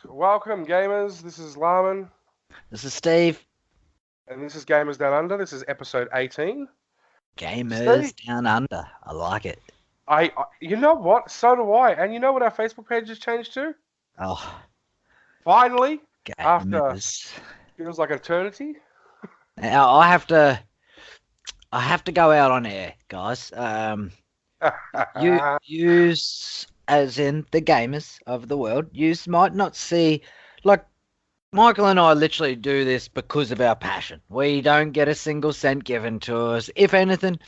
Welcome, gamers. This is Larman, This is Steve. and this is Gamers Down Under. This is episode 18. Gamers Steve, Down Under. I like it. you know what? So do I. And you know what our Facebook page has changed to? Oh, Finally, after gamers. feels like eternity. Now I have to go out on air, guys. You use as in the gamers of the world. You might not see, like Michael and I literally do this because of our passion. We don't get a single cent given to us. If anything,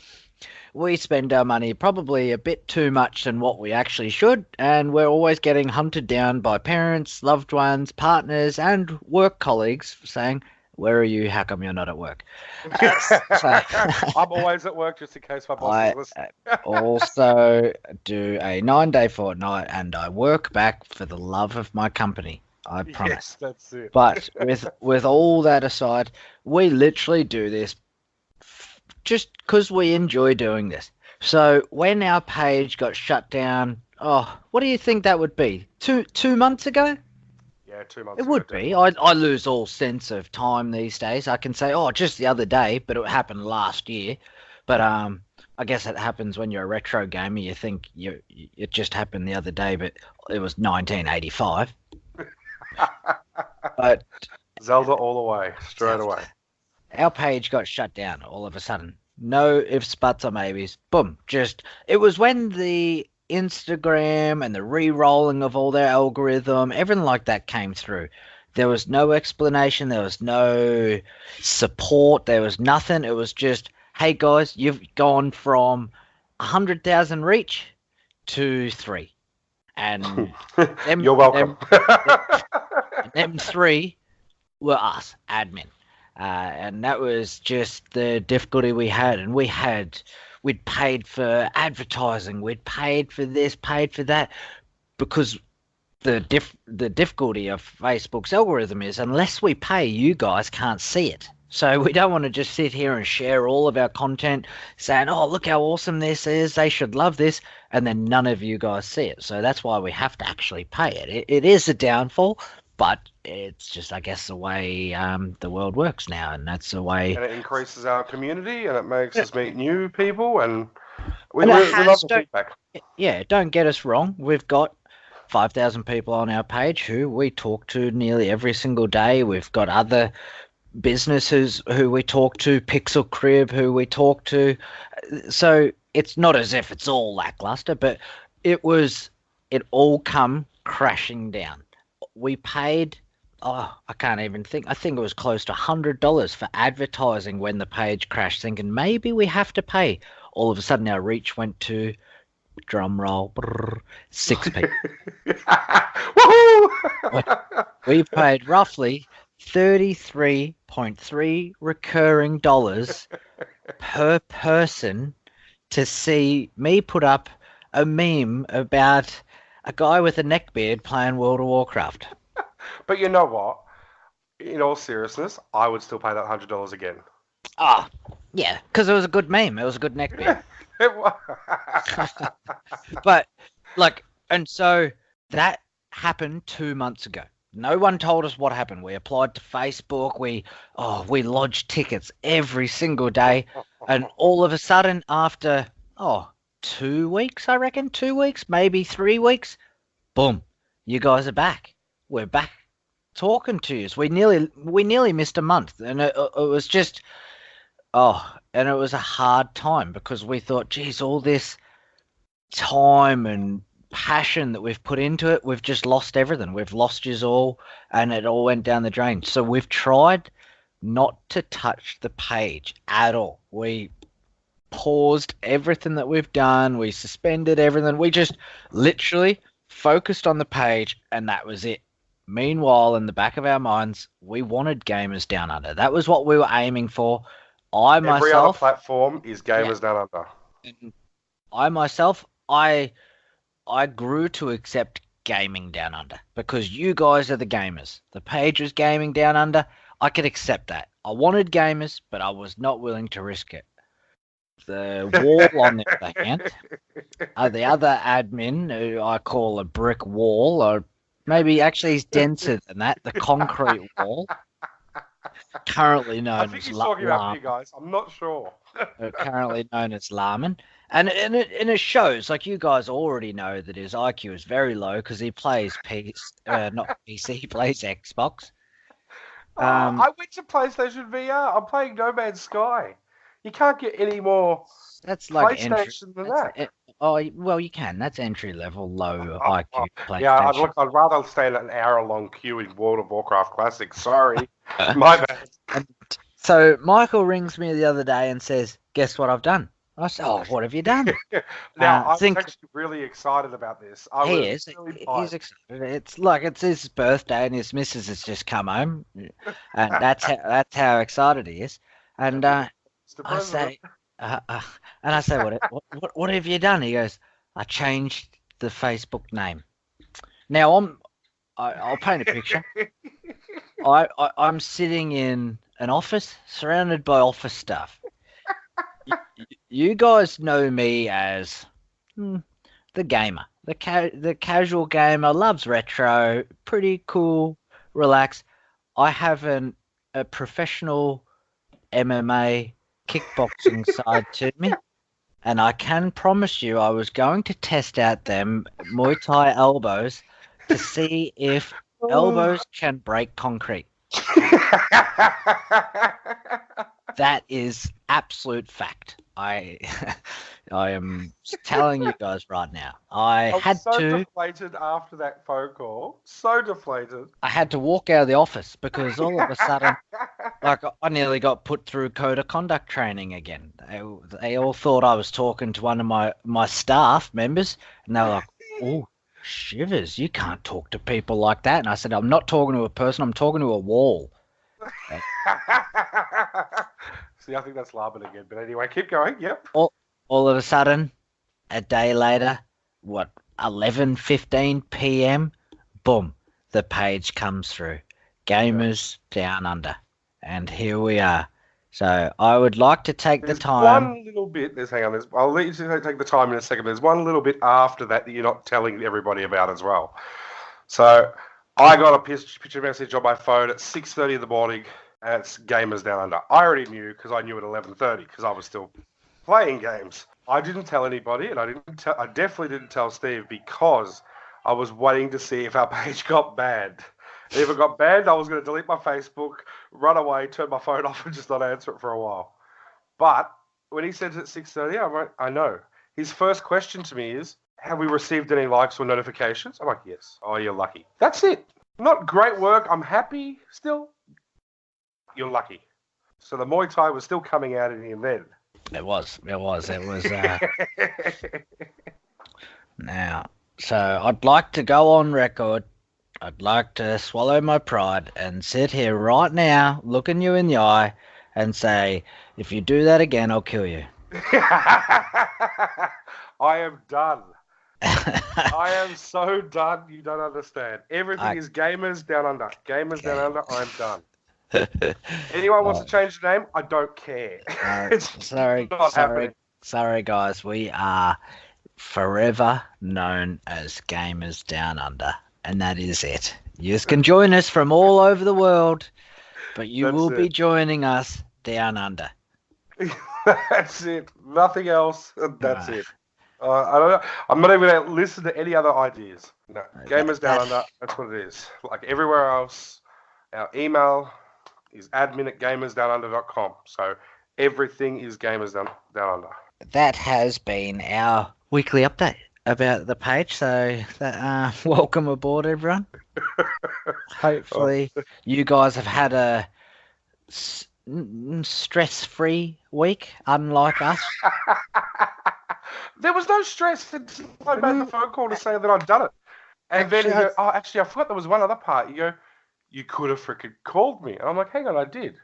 we spend our money probably a bit too much than what we actually should, and we're always getting hunted down by parents, loved ones, partners, and work colleagues saying, "Where are you? How come you're not at work?" I'm always at work just in case my boss is listening. Also do a 9-day fortnight, and I work back for the love of my company. I promise. Yes, that's it. But with all that aside, we literally do this just because we enjoy doing this. So when our page got shut down, what do you think that would be? Two months ago? Yeah, 2 months It ago. would be. I lose all sense of time these days. I can say, just the other day, but it happened last year. But I guess it happens when you're a retro gamer. You think it just happened the other day, but it was 1985. But Zelda all the way, straight away. Our page got shut down all of a sudden. No ifs, buts, or maybes. Boom. It was when the Instagram and the re-rolling of all their algorithm, everything like that came through. There was no explanation. There was no support. There was nothing. It was just, hey guys, you've gone from 100,000 reach to 3. And You're welcome. them 3 were us, admin. And that was just the difficulty we had. And we'd paid for advertising, we'd paid for this, paid for that, because the difficulty of Facebook's algorithm is unless we pay, you guys can't see it. So we don't want to just sit here and share all of our content saying, look how awesome this is, they should love this, and then none of you guys see it. So that's why we have to actually pay it. It is a downfall, but it's just, I guess, the way the world works now, and that's the way. And it increases our community, and it makes us meet new people, and we love the feedback. Yeah, don't get us wrong. We've got 5,000 people on our page who we talk to nearly every single day. We've got other businesses who we talk to, Pixel Crib who we talk to. So it's not as if it's all lackluster, but it all come crashing down. We paid, I can't even think, I think it was close to $100 for advertising when the page crashed, thinking maybe we have to pay. All of a sudden our reach went to, drum roll, 6 people. Woohoo! We paid roughly $33.3 recurring dollars per person to see me put up a meme about a guy with a neckbeard playing World of Warcraft. But you know what? In all seriousness, I would still pay that $100 again. Yeah, because it was a good meme. It was a good neckbeard. It was. But, and so that happened 2 months ago. No one told us what happened. We applied to Facebook. We lodged tickets every single day. And all of a sudden, after, 2 weeks, I reckon, 2 weeks, maybe 3 weeks, boom, you guys are back. We're back talking to you. We nearly missed a month. And it was just, and it was a hard time because we thought, geez, all this time and passion that we've put into it, we've just lost everything. We've lost yous all, and it all went down the drain. So we've tried not to touch the page at all. We paused everything that we've done. We suspended everything. We just literally focused on the page, and that was it. Meanwhile, in the back of our minds, we wanted Gamers Down Under. That was what we were aiming for. Every other platform is Gamers Down Under. I myself, I grew to accept Gaming Down Under because you guys are the gamers. The page was Gaming Down Under. I could accept that. I wanted gamers, but I was not willing to risk it. The wall, on the other hand, the other admin, who I call a brick wall, or Maybe actually he's denser than that. The concrete wall, currently I known think as he's talking about me, Laman, guys. I'm not sure. currently known as Laman, and it shows. Like you guys already know that his IQ is very low because he plays not PC, he plays Xbox. I went to PlayStation VR. I'm playing No Man's Sky. You can't get any more That's like PlayStation than that. Well, you can. That's entry level, low IQ Yeah, PlayStation. I'd rather stand an hour-long queue in World of Warcraft Classic. Sorry, my bad. And so Michael rings me the other day and says, "Guess what I've done?" I said, "Oh, what have you done?" Now, I was actually really excited about this. He is. He's excited. It's like it's his birthday and his missus has just come home, and that's how excited he is. And I say, what have you done? He goes, I changed the Facebook name. Now I'll paint a picture. I'm sitting in an office surrounded by office stuff. You guys know me as the gamer, the casual gamer, loves retro, pretty cool, relaxed. I have a professional MMA kickboxing side to me, and I can promise you I was going to test out them Muay Thai elbows to see if elbows can break concrete. That is absolute fact. I am telling you guys right now. I was so deflated after that phone call. So deflated. I had to walk out of the office because all of a sudden, like I nearly got put through code of conduct training again. They all thought I was talking to one of my staff members, and they were like, "Oh, shivers! You can't talk to people like that." And I said, "I'm not talking to a person. I'm talking to a wall." See, I think that's Laban again. But anyway, keep going. Yep. All of a sudden, a day later, 11:15 p.m., boom, the page comes through. Gamers Down Under. And here we are. So I would like to take the time. One little bit. I'll let you take the time in a second. There's one little bit after that you're not telling everybody about as well. So I got a picture message on my phone at 6:30 in the morning. And it's Gamers Down Under. I already knew because I knew at 11:30 because I was still playing games. I didn't tell anybody, and I definitely didn't tell Steve because I was waiting to see if our page got banned. And if it got banned, I was going to delete my Facebook, run away, turn my phone off, and just not answer it for a while. But when he said it at 6:30, I'm like, I know. His first question to me is, have we received any likes or notifications? I'm like, yes. Oh, you're lucky. That's it. Not great work. I'm happy still. You're lucky. So the Muay Thai was still coming out in him then. It was. Now, so I'd like to go on record. I'd like to swallow my pride and sit here right now, looking you in the eye, and say, if you do that again, I'll kill you. I am done. I am so done. You don't understand. Everything is Gamers Down Under. Gamers Down Under. I'm done. Anyone wants to change the name? I don't care. Sorry, guys. We are forever known as Gamers Down Under, and that is it. You can join us from all over the world, but you will be joining us down under. That's it. Nothing else. That's it. I don't know. I'm not even going to listen to any other ideas. No. Gamers Down Under. That's what it is. Like everywhere else, our email is admin@gamersdownunder.com. So everything is Gamers Down Under. That has been our weekly update about the page. So welcome aboard, everyone. Hopefully you guys have had a stress-free week, unlike us. There was no stress until I made the phone call to say that I'd done it. And then you go, I forgot there was one other part. You go, you could have freaking called me. And I'm like, hang on, I did.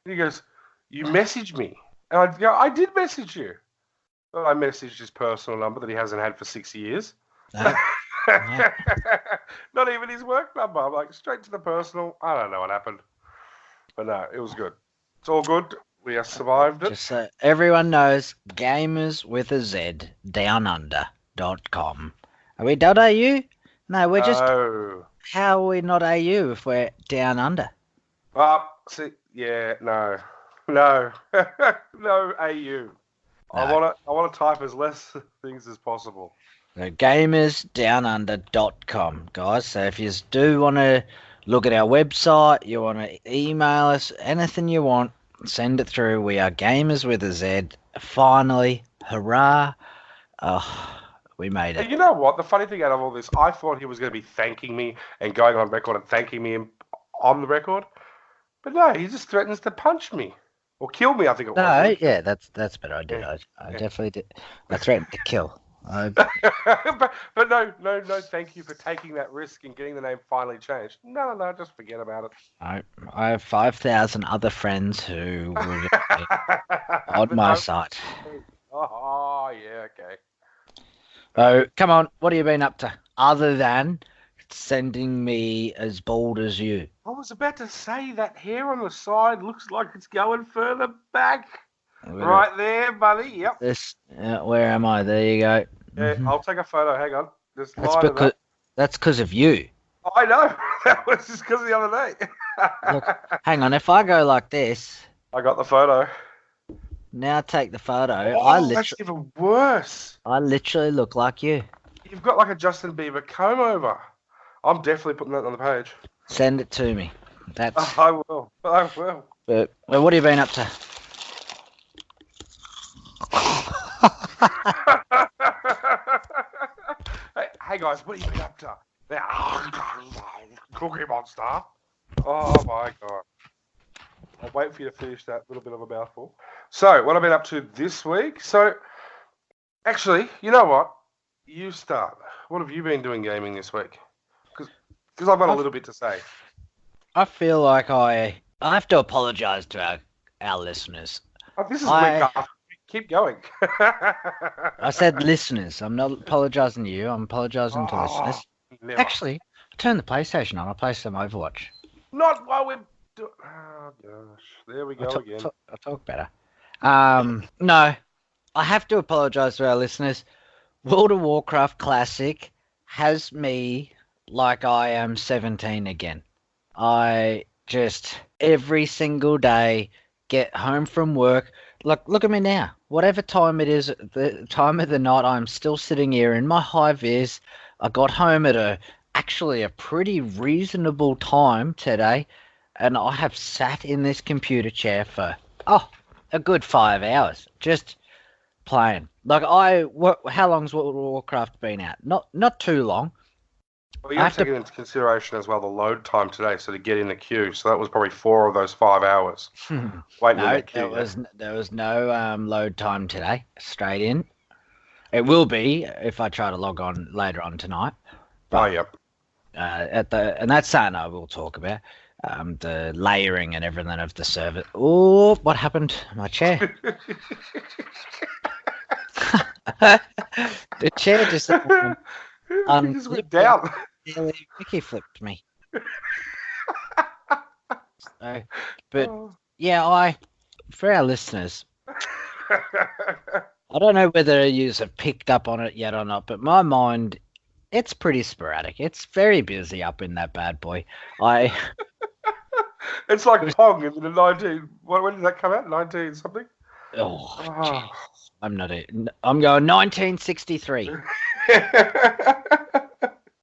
And he goes, you messaged me. And I go, I did message you. Well, I messaged his personal number that he hasn't had for 6 years. No. Not even his work number. I'm like, straight to the personal. I don't know what happened. But no, it was good. It's all good. We have survived it. Just so everyone knows, gamers with a Z, downunder.com. Are we .au? No, we're just... how are we not AU if we're down under? See, yeah, no, no, no, AU. I No. want to type as less things as possible. So gamersdownunder.com, guys. So if you do want to look at our website, you want to email us, anything you want, send it through. We are Gamers with a Z. Finally, hurrah. Oh, we made it. You know what? The funny thing out of all this, I thought he was going to be thanking me and going on record and thanking me on the record. But no, he just threatens to punch me. Or kill me, I think it was. No, yeah, that's better. I did. Yeah. I definitely did. I threatened to kill. but no, thank you for taking that risk and getting the name finally changed. No, just forget about it. I have 5,000 other friends who would be on my side. Oh, yeah, okay. So, come on, what have you been up to? Other than sending me as bald as you. I was about to say that hair on the side looks like it's going further back. Right there, buddy. Yep. Where am I? There you go. Yeah, I'll take a photo. Hang on. That's because of you. I know. That was just because of the other day. Look, hang on. If I go like this. I got the photo. Now take the photo. That's even worse. I literally look like you. You've got like a Justin Bieber comb over. I'm definitely putting that on the page. Send it to me. I will. But what have you been up to? Hey guys, what have you been up to? Cookie Monster. Oh my god. I'll wait for you to finish that little bit of a mouthful. So, what I've been up to this week? So, actually, you know what? You start. What have you been doing gaming this week? Because I've got a little bit to say. I feel like I have to apologise to our listeners. This is week after. Keep going. I said listeners. I'm not apologising to you. I'm apologising to listeners. Never. Actually, I turned the PlayStation on. I play some Overwatch. Not while we're doing... Oh, gosh. There we go again. I'll talk better. No, I have to apologise to our listeners. World of Warcraft Classic has me like I am 17 again. I just, every single day, get home from work. Look at me now. Whatever time it is, the time of the night, I'm still sitting here in my high vis. I got home at actually a pretty reasonable time today, and I have sat in this computer chair for, a good 5 hours, just playing. Like, how long's World of Warcraft been out? Not too long. Well, you have to take into consideration as well the load time today, so to get in the queue. So that was probably 4 of those 5 hours. Waiting in the queue. There was no load time today. Straight in. It will be if I try to log on later on tonight. But, yep. And that's something I will talk about. The layering and everything of the server. Oh, what happened? My chair. The chair just went down. Mickey flipped me. Yeah, for our listeners, I don't know whether you have picked up on it yet or not, but my mind, it's pretty sporadic. It's very busy up in that bad boy. It's like Pong in the 19... When did that come out? 19 something? Oh. I'm going 1963.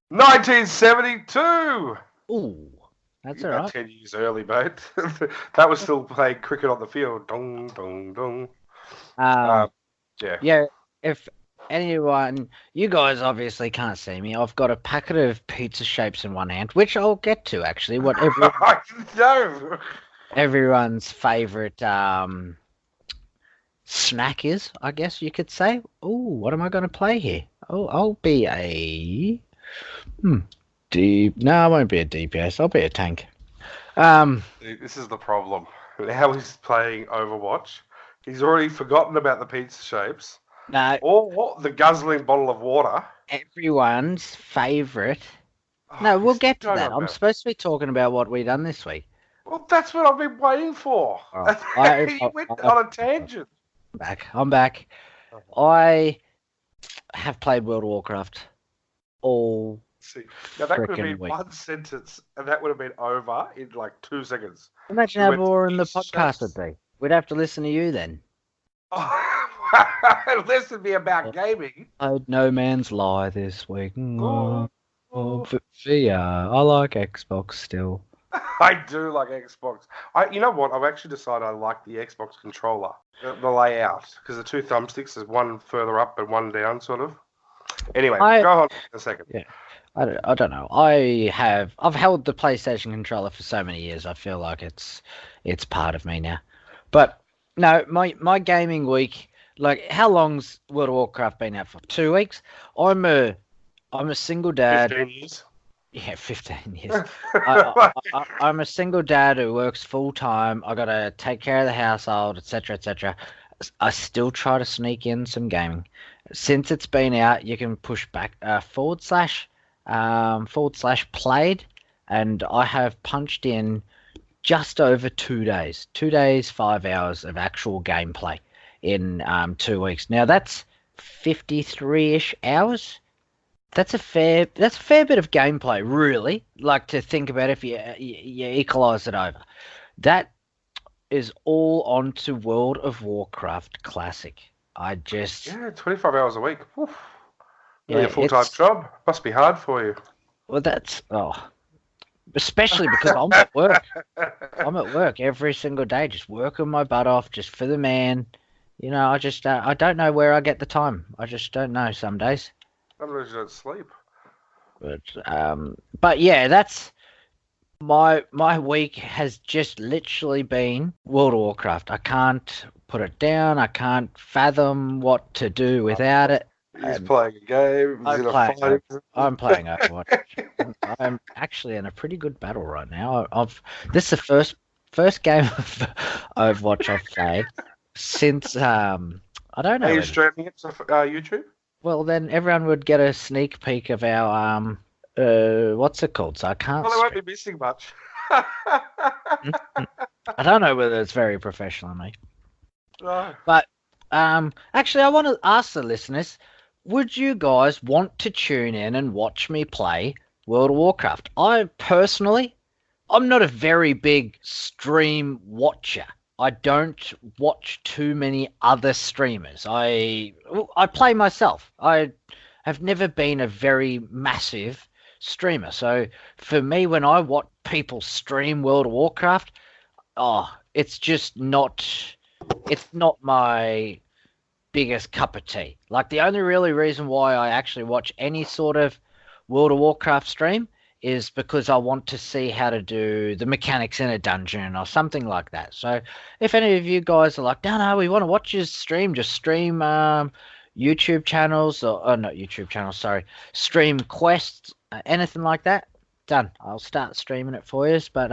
1972! Ooh, that's all right. 10 years early, mate. That was still playing cricket on the field. Dong, dong, dong. Yeah, if anyone... You guys obviously can't see me. I've got a packet of pizza shapes in one hand, which I'll get to, actually. Everyone's favourite snack is, I guess you could say. Oh, what am I going to play here? Oh, I'll be a... No, I won't be a DPS. I'll be a tank. This is the problem. Now he's playing Overwatch. He's already forgotten about the pizza shapes. No. Or the guzzling bottle of water. Everyone's favourite. No, we'll get to that. I'm supposed to be talking about what we done this week. Well, that's what I've been waiting for. He went on a tangent. I'm back. I have played World of Warcraft all See, now that could have frickin' been week. one sentence, and that would have been over in like 2 seconds. Imagine We how went boring the east, podcast would be. We'd have to listen to you then. Listen to me about gaming. Played No Man's Lie this week. Ooh. VR. I like Xbox still. I do like Xbox. You know what? I've actually decided I like the Xbox controller, the layout, because the two thumbsticks, there's one further up and one down, sort of. Anyway, go on in a second. Yeah, I don't know. I've held the PlayStation controller for so many years. I feel like it's part of me now. But no, my gaming week. Like, how long's World of Warcraft been out for? 2 weeks. I'm a single dad. 15 years. Yeah, 15 years. I'm a single dad who works full time. I gotta take care of the household, etc., etc. I still try to sneak in some gaming. Since it's been out, you can push back / played, and I have punched in just over 2 days. 2 days, 5 hours of actual gameplay in 2 weeks. Now that's 53-ish hours. That's a fair bit of gameplay, really. Like, to think about if you equalize it over. That is all onto World of Warcraft Classic. Yeah, 25 hours a week. Oof. Yeah, a full-time job. Must be hard for you. Well, especially because I'm at work. I'm at work every single day, just working my butt off, just for the man. You know, I don't know where I get the time. I just don't know some days. Sometimes you don't sleep. But yeah, that's my week has just literally been World of Warcraft. I can't put it down. I can't fathom what to do without it. He's playing a game. I'm playing Overwatch. I'm actually in a pretty good battle right now. This is the first game of Overwatch I've played since I don't know. Are you streaming it to YouTube? Well, then everyone would get a sneak peek of our what's it called? So I can't. Well, they won't be missing much. I don't know whether it's very professional of me. No. But actually, I want to ask the listeners: would you guys want to tune in and watch me play World of Warcraft? I'm not a very big stream watcher. I don't watch too many other streamers. I play myself. I have never been a very massive streamer. So for me, when I watch people stream World of Warcraft, it's just not my biggest cup of tea. Like, the only really reason why I actually watch any sort of World of Warcraft stream is because I want to see how to do the mechanics in a dungeon or something like that. So if any of you guys are like, no, we want to watch his stream, just stream YouTube channels, or not YouTube channels, sorry, stream quests, anything like that, done. I'll start streaming it for you. But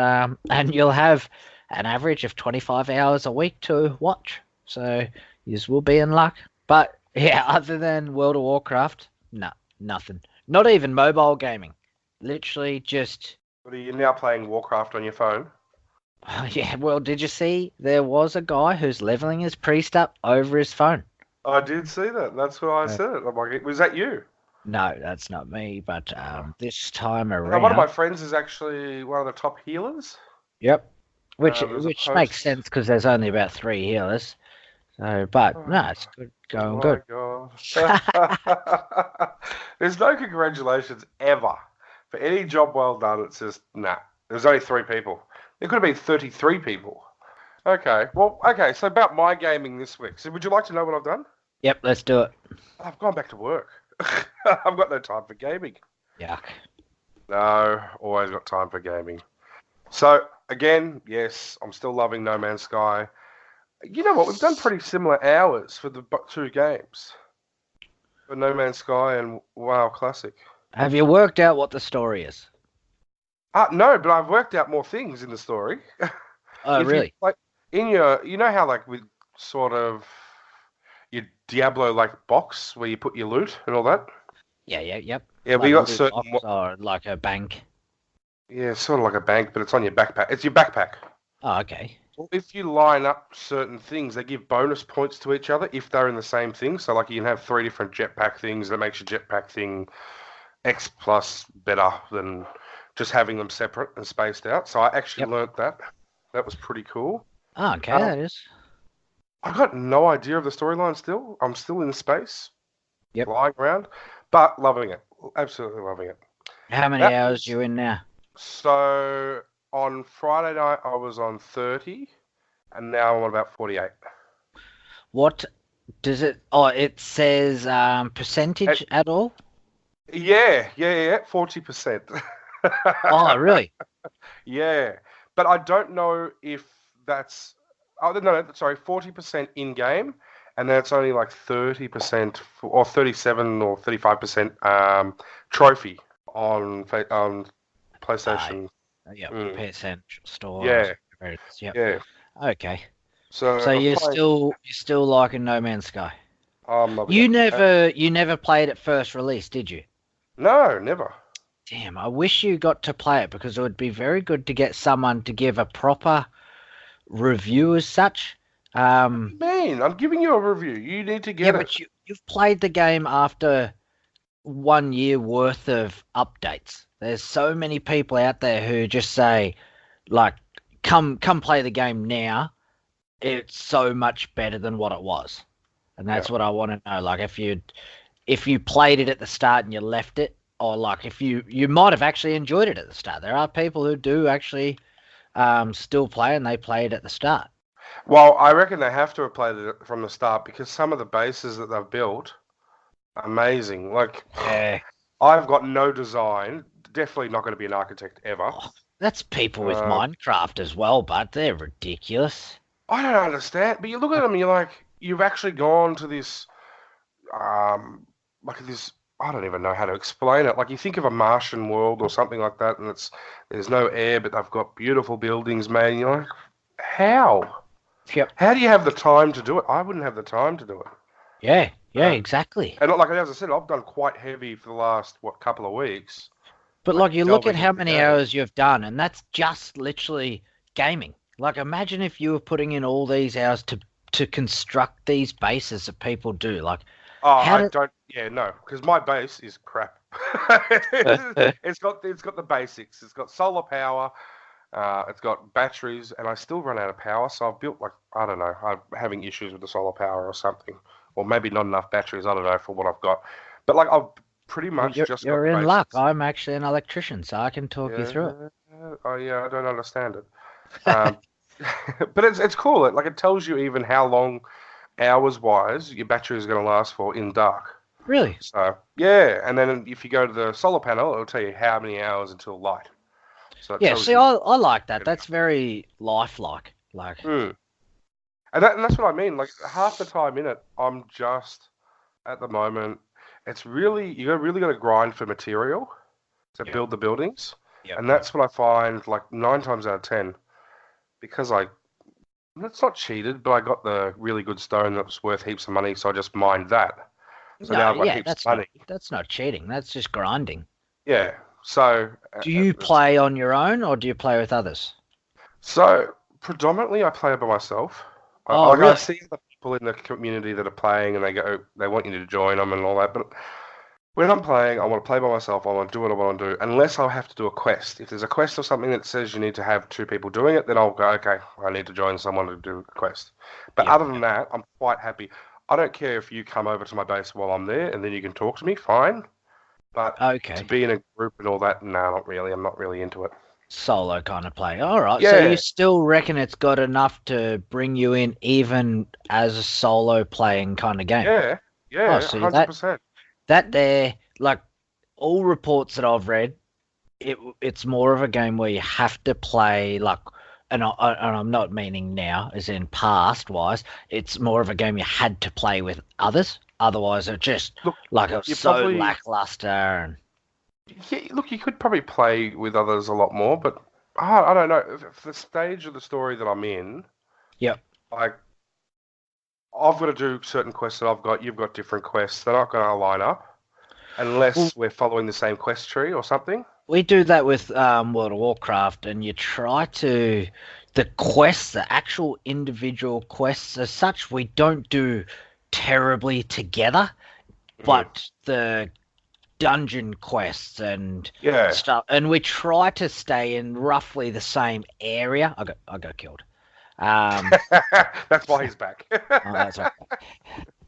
and you'll have an average of 25 hours a week to watch. So you will be in luck. But yeah, other than World of Warcraft, nothing. Not even mobile gaming. Literally just... But are you now playing Warcraft on your phone? Yeah, well, did you see there was a guy who's leveling his priest up over his phone? I did see that. That's why I said it. I'm like, was that you? No, that's not me, but this time around... One of my friends is actually one of the top healers. Yep, which makes sense because there's only about 3 healers. So, but no, it's good, going good. Oh my God. There's no congratulations ever. For any job well done, it's just, there's only 3 people. There could have been 33 people. Okay, so about my gaming this week. So would you like to know what I've done? Yep, let's do it. I've gone back to work. I've got no time for gaming. Yuck. No, always got time for gaming. So, again, yes, I'm still loving No Man's Sky. You know what? We've done pretty similar hours for the 2 games. For No Man's Sky and WoW Classic. Have you worked out what the story is? No, but I've worked out more things in the story. Oh, really? You know how like with sort of your Diablo like box where you put your loot and all that? Yeah, yep. Yeah, we got certain... Or like a bank. Yeah, sort of like a bank, but it's on your backpack. It's your backpack. Oh, okay. If you line up certain things, they give bonus points to each other if they're in the same thing. So like you can have 3 different jetpack things that makes your jetpack thing X plus better than just having them separate and spaced out. So I actually Yep. learnt that. That was pretty cool. Oh, okay, Um, that is. I got no idea of the storyline still. I'm still in space, Yep. flying around, but loving it. Absolutely loving it. How many That hours was you in now? so on Friday night I was on 30 and now I'm on about 48. What does it? Oh, it says percentage at all? Yeah, 40%. Oh, really? Yeah, but I don't know if that's. Oh no, sorry, 40% in game, and then it's only like 30% or 37 or 35% trophy on Uh, PlayStation. yep. Mm, Percent store or yeah, whatever it is. Yep. yeah. Okay. So So I'm playing. you're still liking No Man's Sky. I'm loving You it. never played it first release, did you? No, never. Damn, I wish you got to play it because it would be very good to get someone to give a proper review as such. Um, Man, I'm giving you a review. You need to yeah, get it. but you've played the game after 1 year worth of updates. There's so many people out there who just say, like, come play the game now. It's so much better than what it was. And Yeah. that's what I want to know. Like if you played it at the start and you left it, or like if you might have actually enjoyed it at the start. There are people who do actually still play and they play it at the start. Well, I reckon they have to have played it from the start because some of the bases that they've built, amazing. Like, Yeah. I've got no design. Definitely not going to be an architect ever. Oh, that's people with Uh, Minecraft as well, but they're ridiculous. I don't understand. But you look at them and you're like, you've actually gone to this, like this. I don't even know how to explain it. Like you think of a Martian world or something like that, and there's no air, but they've got beautiful buildings, man. And you're like, how? Yep. How do you have the time to do it? I wouldn't have the time to do it. Yeah, Uh, exactly. and like as I said, I've done quite heavy for the last couple of weeks, But like like you look at delving how into the many game. hours you've done, and that's just literally gaming. Like imagine if you were putting in all these hours to construct these bases that people do. Like Oh, how I do don't. Yeah, no, because my base is crap. It's got the basics. It's got solar power. It's got batteries, and I still run out of power. So I've built like I don't know. I'm having issues with the solar power or something, or maybe not enough batteries. I don't know for what I've got. But like I've pretty well, much just got you're the in luck. basics. I'm actually an electrician, so I can talk you through it. Yeah. Oh yeah, I don't understand it. Um, but it's cool. It tells you even how long hours wise your battery is going to last for in dark. Really? So yeah, and then if you go to the solar panel, it'll tell you how many hours until light. So it Yeah, tells see, you. I like that. That's very lifelike. Like, Hmm. And that's what I mean. Like half the time in it, I'm just at the moment. It's really really got to grind for material to yep, build the buildings, and yep. that's what I find. Like 9 times out of 10, because it's not cheated, but I got the really good stone that was worth heaps of money, so I just mined that. So No, now I've got yeah, heaps of money. that's not cheating. That's just grinding. Yeah. So Do you it's play on your own or do you play with others? so predominantly I play by myself. Oh, I really? see the people in the community that are playing, and they want you to join them and all that. But when I'm playing, I want to play by myself. I want to do what I want to do, unless I have to do a quest. If there's a quest or something that says you need to have two people doing it, then I'll go, okay, I need to join someone to do a quest. But Yep. other than that, I'm quite happy. I don't care if you come over to my base while I'm there, and then you can talk to me. Fine. But to Okay. be in a group and all that, no, not really. I'm not really into it. Solo kind of play. All right. So you Yeah, still reckon it's got enough to bring you in even as a solo playing kind of game? yeah, Oh, yeah, see 100%. that there, like all reports that I've read, it's more of a game where you have to play like, and I'm not meaning now, as in past wise. It's more of a game you had to play with others. Otherwise, it just Look, like it was you so probably lackluster. And Yeah, look, you could probably play with others a lot more, but I don't know. For the stage of the story that I'm in, yep, like I've got to do certain quests that I've got. You've got different quests. They're not going to line up well, unless we're following the same quest tree or something. we do that with World of Warcraft, and you try to the quests, the actual individual quests as such. We don't do terribly together, Mm. but the dungeon quests and Yeah. stuff, and we try to stay in roughly the same area. I got killed. That's why he's back. Oh, that's right.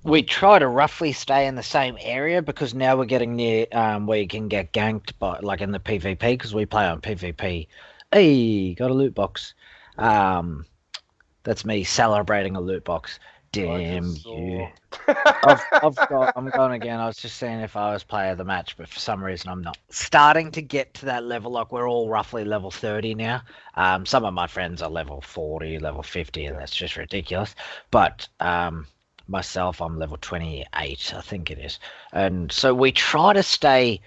We try to roughly stay in the same area because now we're getting near where you can get ganked by, like in the PvP, because we play on PvP. Hey, got a loot box. That's me celebrating a loot box. Damn you. I'm going again. I was just seeing if I was player of the match, but for some reason I'm not. Starting to get to that level, like we're all roughly level 30 now. Some of my friends are level 40, level 50, and that's just ridiculous. But myself, I'm level 28, I think it is. And so we try to stay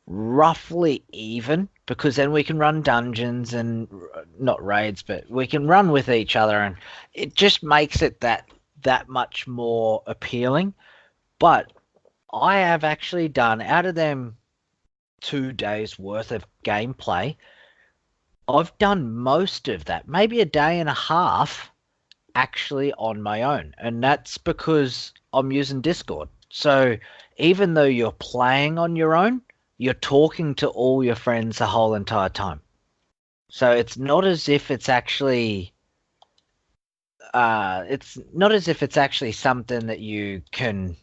roughly even, because then we can run dungeons and not raids, but we can run with each other, and it just makes it that much more appealing. But I have actually done, out of them 2 days worth of gameplay, I've done most of that, maybe a day and a half, actually on my own. And that's because I'm using Discord. So even though you're playing on your own, you're talking to all your friends the whole entire time. So it's not as if it's actually something that you can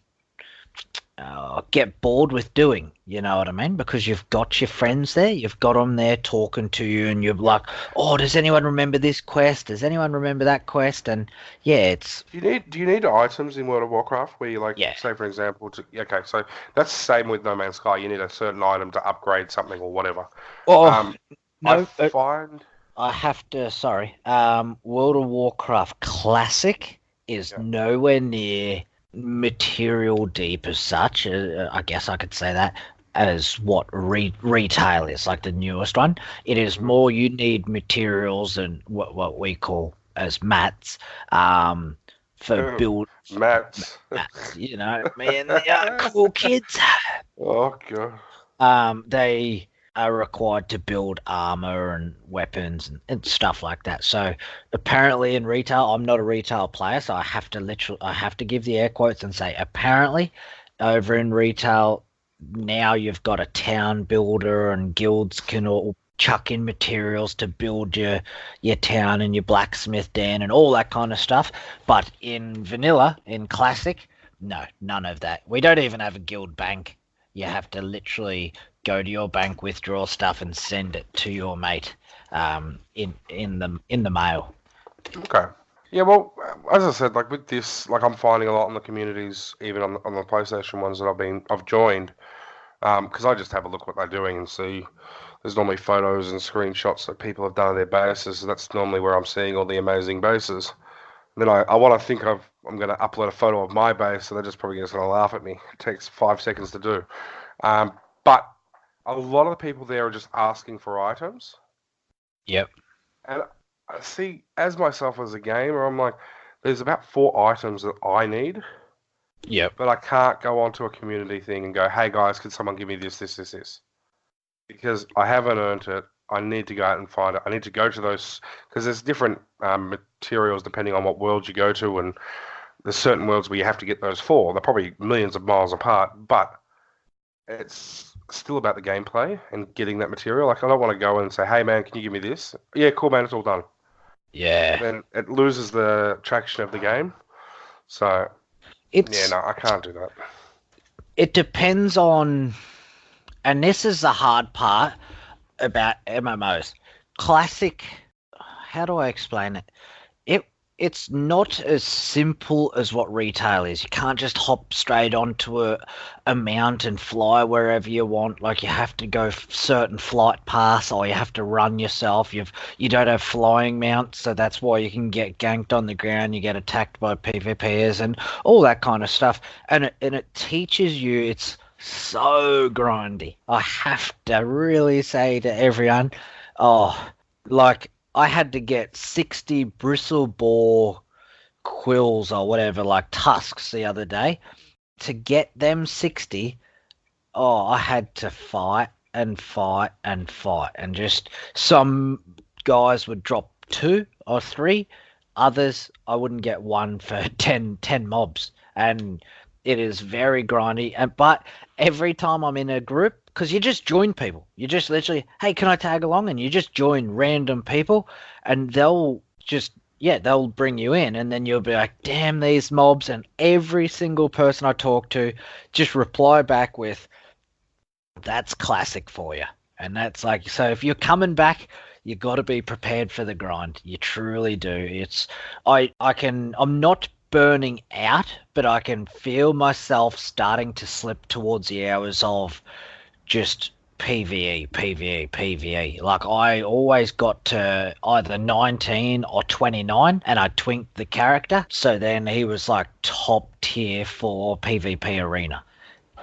get bored with doing, you know what I mean? Because you've got your friends there, you've got them there talking to you, and you're like, oh, does anyone remember this quest? Does anyone remember that quest? And yeah, it's... Do you need items in World of Warcraft where you say, for example, okay, so that's the same with No Man's Sky. You need a certain item to upgrade something or whatever. Oh, no, I find... I have to, sorry. World of Warcraft Classic is nowhere near material deep as such. I guess I could say that, as what retail is, like the newest one. It is more, you need materials and what we call as mats, for build mats. You know, man, they are cool kids. Oh god. They are required to build armor and weapons and stuff like that. So apparently in retail, I'm not a retail player, so I have to give the air quotes and say apparently over in retail now you've got a town builder, and guilds can all chuck in materials to build your town and your blacksmith den and all that kind of stuff. But in vanilla, in classic, no, none of that. We don't even have a guild bank. You have to literally go to your bank, withdraw stuff, and send it to your mate in the mail. Okay. Yeah, well, as I said, like with this, like I'm finding a lot in the communities, even on the PlayStation ones that I've joined, because I just have a look what they're doing and see. There's normally photos and screenshots that people have done of their bases, and that's normally where I'm seeing all the amazing bases. And then I want to think I'm going to upload a photo of my base, so they're just probably just going to laugh at me. It takes 5 seconds to do. But a lot of the people there are just asking for items. Yep. And I see, as myself as a gamer, I'm like, there's about 4 items that I need. Yep. But I can't go onto a community thing and go, hey guys, could someone give me this? Because I haven't earned it. I need to go out and find it. I need to go to those, because there's different materials depending on what world you go to, and there's certain worlds where you have to get those for. They're probably millions of miles apart, but it's still about the gameplay and getting that material. Like, I don't want to go and say, hey man, can you give me this? Yeah, cool man, it's all done. Yeah. And then it loses the traction of the game. So, I can't do that. It depends on, and this is the hard part about MMOs. Classic, how do I explain it? It's not as simple as what retail is. You can't just hop straight onto a mount and fly wherever you want. Like, you have to go certain flight paths, or you have to run yourself. You don't have flying mounts, so that's why you can get ganked on the ground. You get attacked by PvPers and all that kind of stuff. And it teaches you. It's so grindy. I have to really say to everyone, I had to get 60 bristle boar quills or whatever, like tusks, the other day. To get them 60, I had to fight and fight and fight. And just some guys would drop 2 or 3. Others, I wouldn't get one for 10 mobs. And It is very grindy, but every time I'm in a group, because you just join people, you just literally, hey, can I tag along? And you just join random people, and they'll bring you in, and then you'll be like, damn these mobs, and every single person I talk to just reply back with, that's classic for you. And that's like, so if you're coming back, you got to be prepared for the grind. You truly do. I'm not burning out, but I can feel myself starting to slip towards the hours of just PvE, PvE, PvE. Like, I always got to either 19 or 29, and I twinked the character. So then he was like top tier for PvP Arena.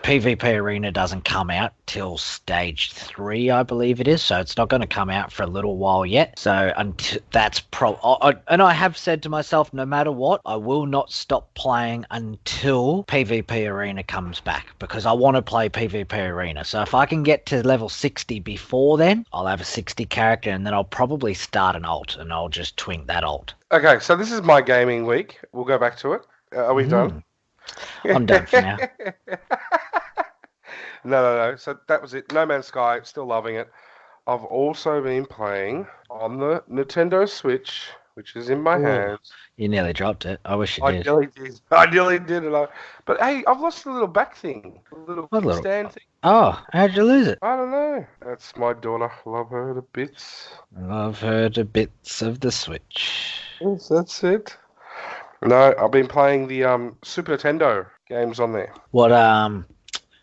PvP Arena doesn't come out till stage 3, I believe it is, so it's not going to come out for a little while yet. So that's and I have said to myself, no matter what, I will not stop playing until PvP Arena comes back, because I want to play PvP Arena. So if I can get to level 60 before then, I'll have a 60 character, and then I'll probably start an alt, and I'll just twink that alt. Okay, so this is my gaming week. We'll go back to it. Are we done? I'm done for now. No. So that was it. No Man's Sky, still loving it. I've also been playing on the Nintendo Switch, which is in my hands. You nearly dropped it. I wish you did. I nearly did. But hey, I've lost the little back thing. The little kickstand thing. Oh, how'd you lose it? I don't know. That's my daughter. Love her to bits. Love her to bits of the Switch. Yes, that's it. No, I've been playing the Super Nintendo games on there. What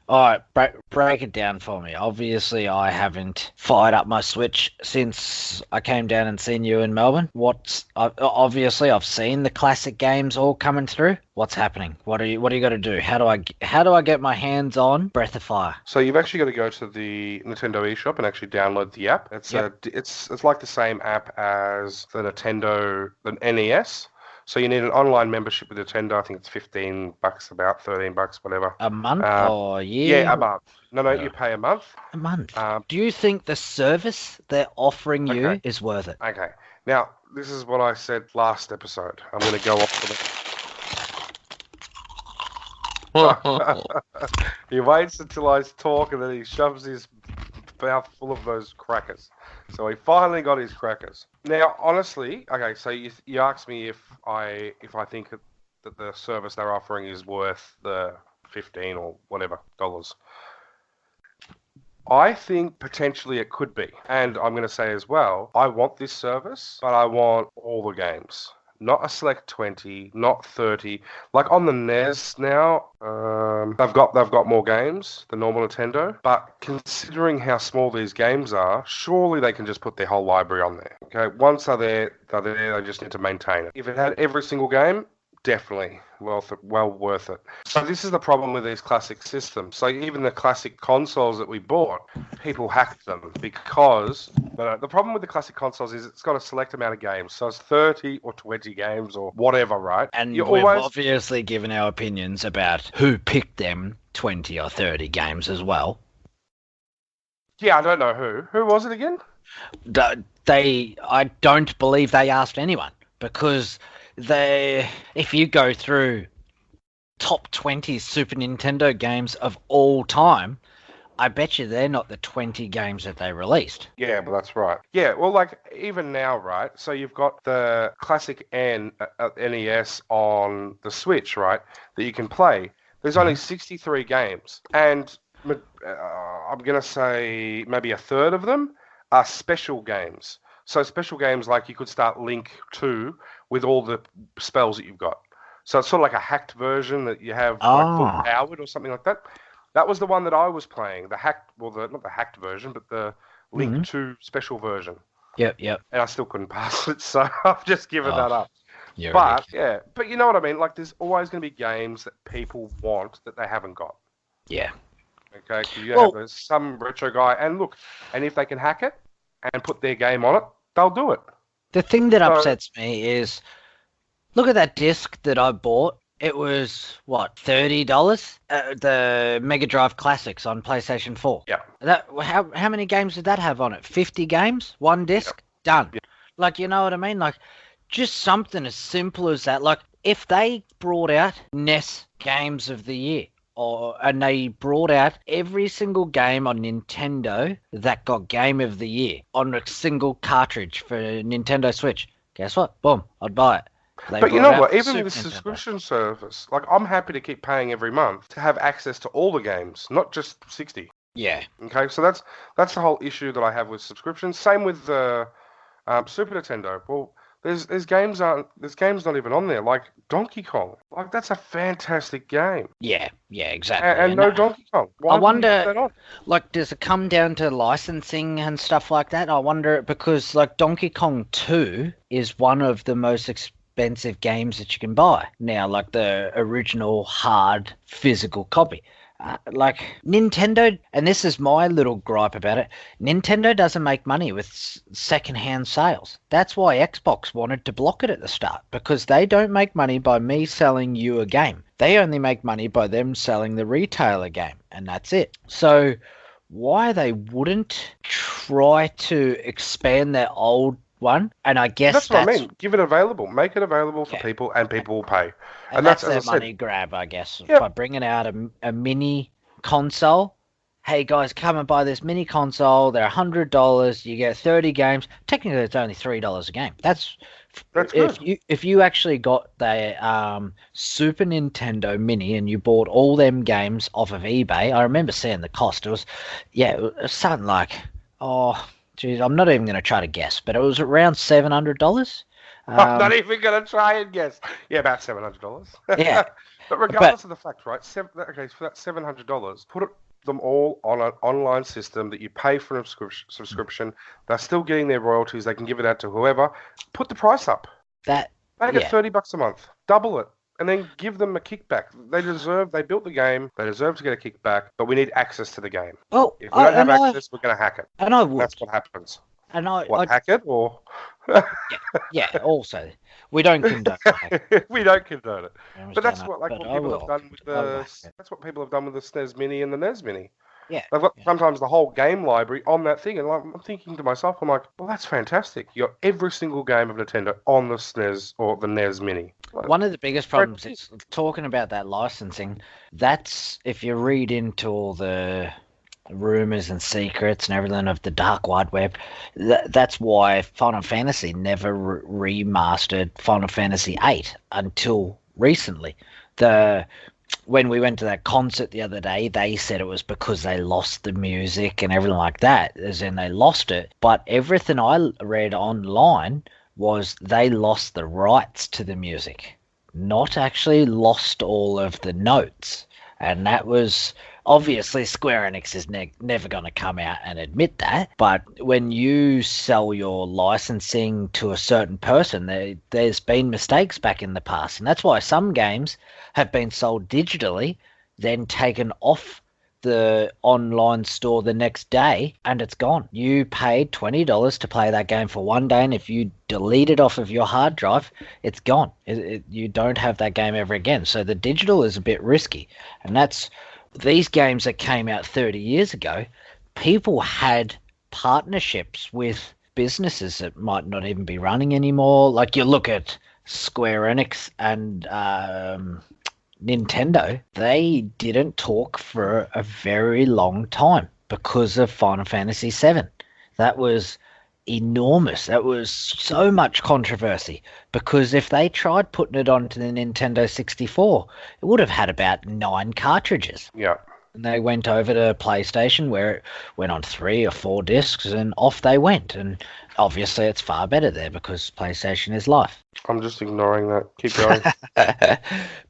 all right, break it down for me. Obviously, I haven't fired up my Switch since I came down and seen you in Melbourne. Obviously, I've seen the classic games all coming through. What's happening? What are you got to do? How do I get my hands on Breath of Fire? So you've actually got to go to the Nintendo eShop and actually download the app. It's like the same app as the NES. So you need an online membership with Nintendo. I think it's $15, about $13, whatever. A month or a year? Yeah, a month. No, you pay a month. A month. Do you think the service they're offering you is worth it? Okay. Now, this is what I said last episode. I'm going to go off for He waits until I talk, and then he shoves his mouth full of those crackers. So he finally got his crackers. Now, honestly, okay, so you asked me if I think that the service they're offering is worth the $15 or whatever dollars. I think potentially it could be. And I'm going to say as well, I want this service, but I want all the games. Not a select 20, not 30. Like on the NES now, they've got more games than normal Nintendo. But considering how small these games are, surely they can just put their whole library on there. Okay, once they're there. They just need to maintain it. If it had every single game, definitely well worth it. So this is the problem with these classic systems. So even the classic consoles that we bought, people hacked them because the problem with the classic consoles is it's got a select amount of games. So it's 30 or 20 games or whatever, right? And we've obviously given our opinions about who picked them 20 or 30 games as well. Yeah, I don't know who. Who was it again? I don't believe they asked anyone, because if you go through top 20 Super Nintendo games of all time, I bet you they're not the 20 games that they released. Yeah, but that's right. Yeah, well, like, even now, right? So you've got the classic NES on the Switch, right? That you can play. There's only 63 games. And I'm going to say maybe a third of them are special games. So special games, like you could start Link 2 with all the spells that you've got. So it's sort of like a hacked version that you have like full powered or something like that. That was the one that I was playing. The hacked, not the hacked version, but the Link 2 special version. Yep. And I still couldn't pass it, so I've just given that up. But you know what I mean? Like, there's always going to be games that people want that they haven't got. Yeah. Okay, so have some retro guy, and look, and if they can hack it and put their game on it, they'll do it. The thing that upsets me is, look at that disc that I bought. It was, what, $30? The Mega Drive Classics on PlayStation 4. Yeah. How many games did that have on it? 50 games? One disc? Done. Yeah. Like, you know what I mean? Like, just something as simple as that. Like, if they brought out NES Games of the Year, and they brought out every single game on Nintendo that got Game of the Year on a single cartridge for Nintendo Switch, guess what? Boom, I'd buy it. But you know what? Even with the subscription service, like, I'm happy to keep paying every month to have access to all the games, not just 60. Yeah. Okay, so that's the whole issue that I have with subscriptions. Same with the Super Nintendo. Well, there's games not even on there, like Donkey Kong. Like, that's a fantastic game. Yeah, exactly. And no Donkey Kong. Why I wonder, that on? like, does it come down to licensing and stuff like that? I wonder, because like Donkey Kong 2 is one of the most expensive games that you can buy now, like the original hard physical copy. Like Nintendo, and this is my little gripe about it, Nintendo doesn't make money with second-hand sales. That's why Xbox wanted to block it at the start, because they don't make money by me selling you a game. They only make money by them selling the retailer game, and that's it. So why they wouldn't try to expand their old one, and I guess that's what I mean. Give it available, make it available for people, and people will pay. And that's their money grab, I guess, by bringing out a mini console. Hey guys, come and buy this mini console. They're $100. You get 30 games. Technically, it's only $3 a game. That's good. If you actually got the Super Nintendo Mini and you bought all them games off of eBay, I remember seeing the cost. It was something like, geez, I'm not even going to try to guess, but it was around $700. I'm not even going to try and guess. Yeah, about $700. Yeah. But regardless of the fact, right? For that $700, put them all on an online system that you pay for a subscription. They're still getting their royalties. They can give it out to whoever. Put the price up. Make it $30 a month. Double it. And then give them a kickback. They built the game. They deserve to get a kickback, but we need access to the game. Well, if we don't have access, we're going to hack it. And I would. That's what happens. And hack it or? Also, we don't condone it. We don't condone it. But that's what people have done with that's what people have done with the SNES Mini and the NES Mini. Yeah. They've got sometimes the whole game library on that thing, and I'm thinking to myself, I'm like, well, that's fantastic. You got every single game of Nintendo on the SNES or the NES Mini. One of the biggest problems is talking about that licensing. That's if you read into all the rumors and secrets and everything of the dark wide web. That's why Final Fantasy never remastered Final Fantasy VIII until recently. When we went to that concert the other day, they said it was because they lost the music and everything like that, as in they lost it. But everything I read online was they lost the rights to the music, not actually lost all of the notes. And that was obviously Square Enix is never going to come out and admit that. But when you sell your licensing to a certain person, there's been mistakes back in the past. And that's why some games have been sold digitally, then taken off the online store the next day, and it's gone. You paid $20 to play that game for one day, and if you delete it off of your hard drive, it's gone. You don't have that game ever again. So the digital is a bit risky, and that's these games that came out 30 years ago. People had partnerships with businesses that might not even be running anymore. Like you look at Square Enix and Nintendo, they didn't talk for a very long time because of Final Fantasy VII. That was enormous. That was so much controversy because if they tried putting it onto the Nintendo 64, it would have had about 9 cartridges. Yeah. And they went over to PlayStation where it went on 3 or 4 discs and off they went. And obviously it's far better there because PlayStation is life. I'm just ignoring that. Keep going.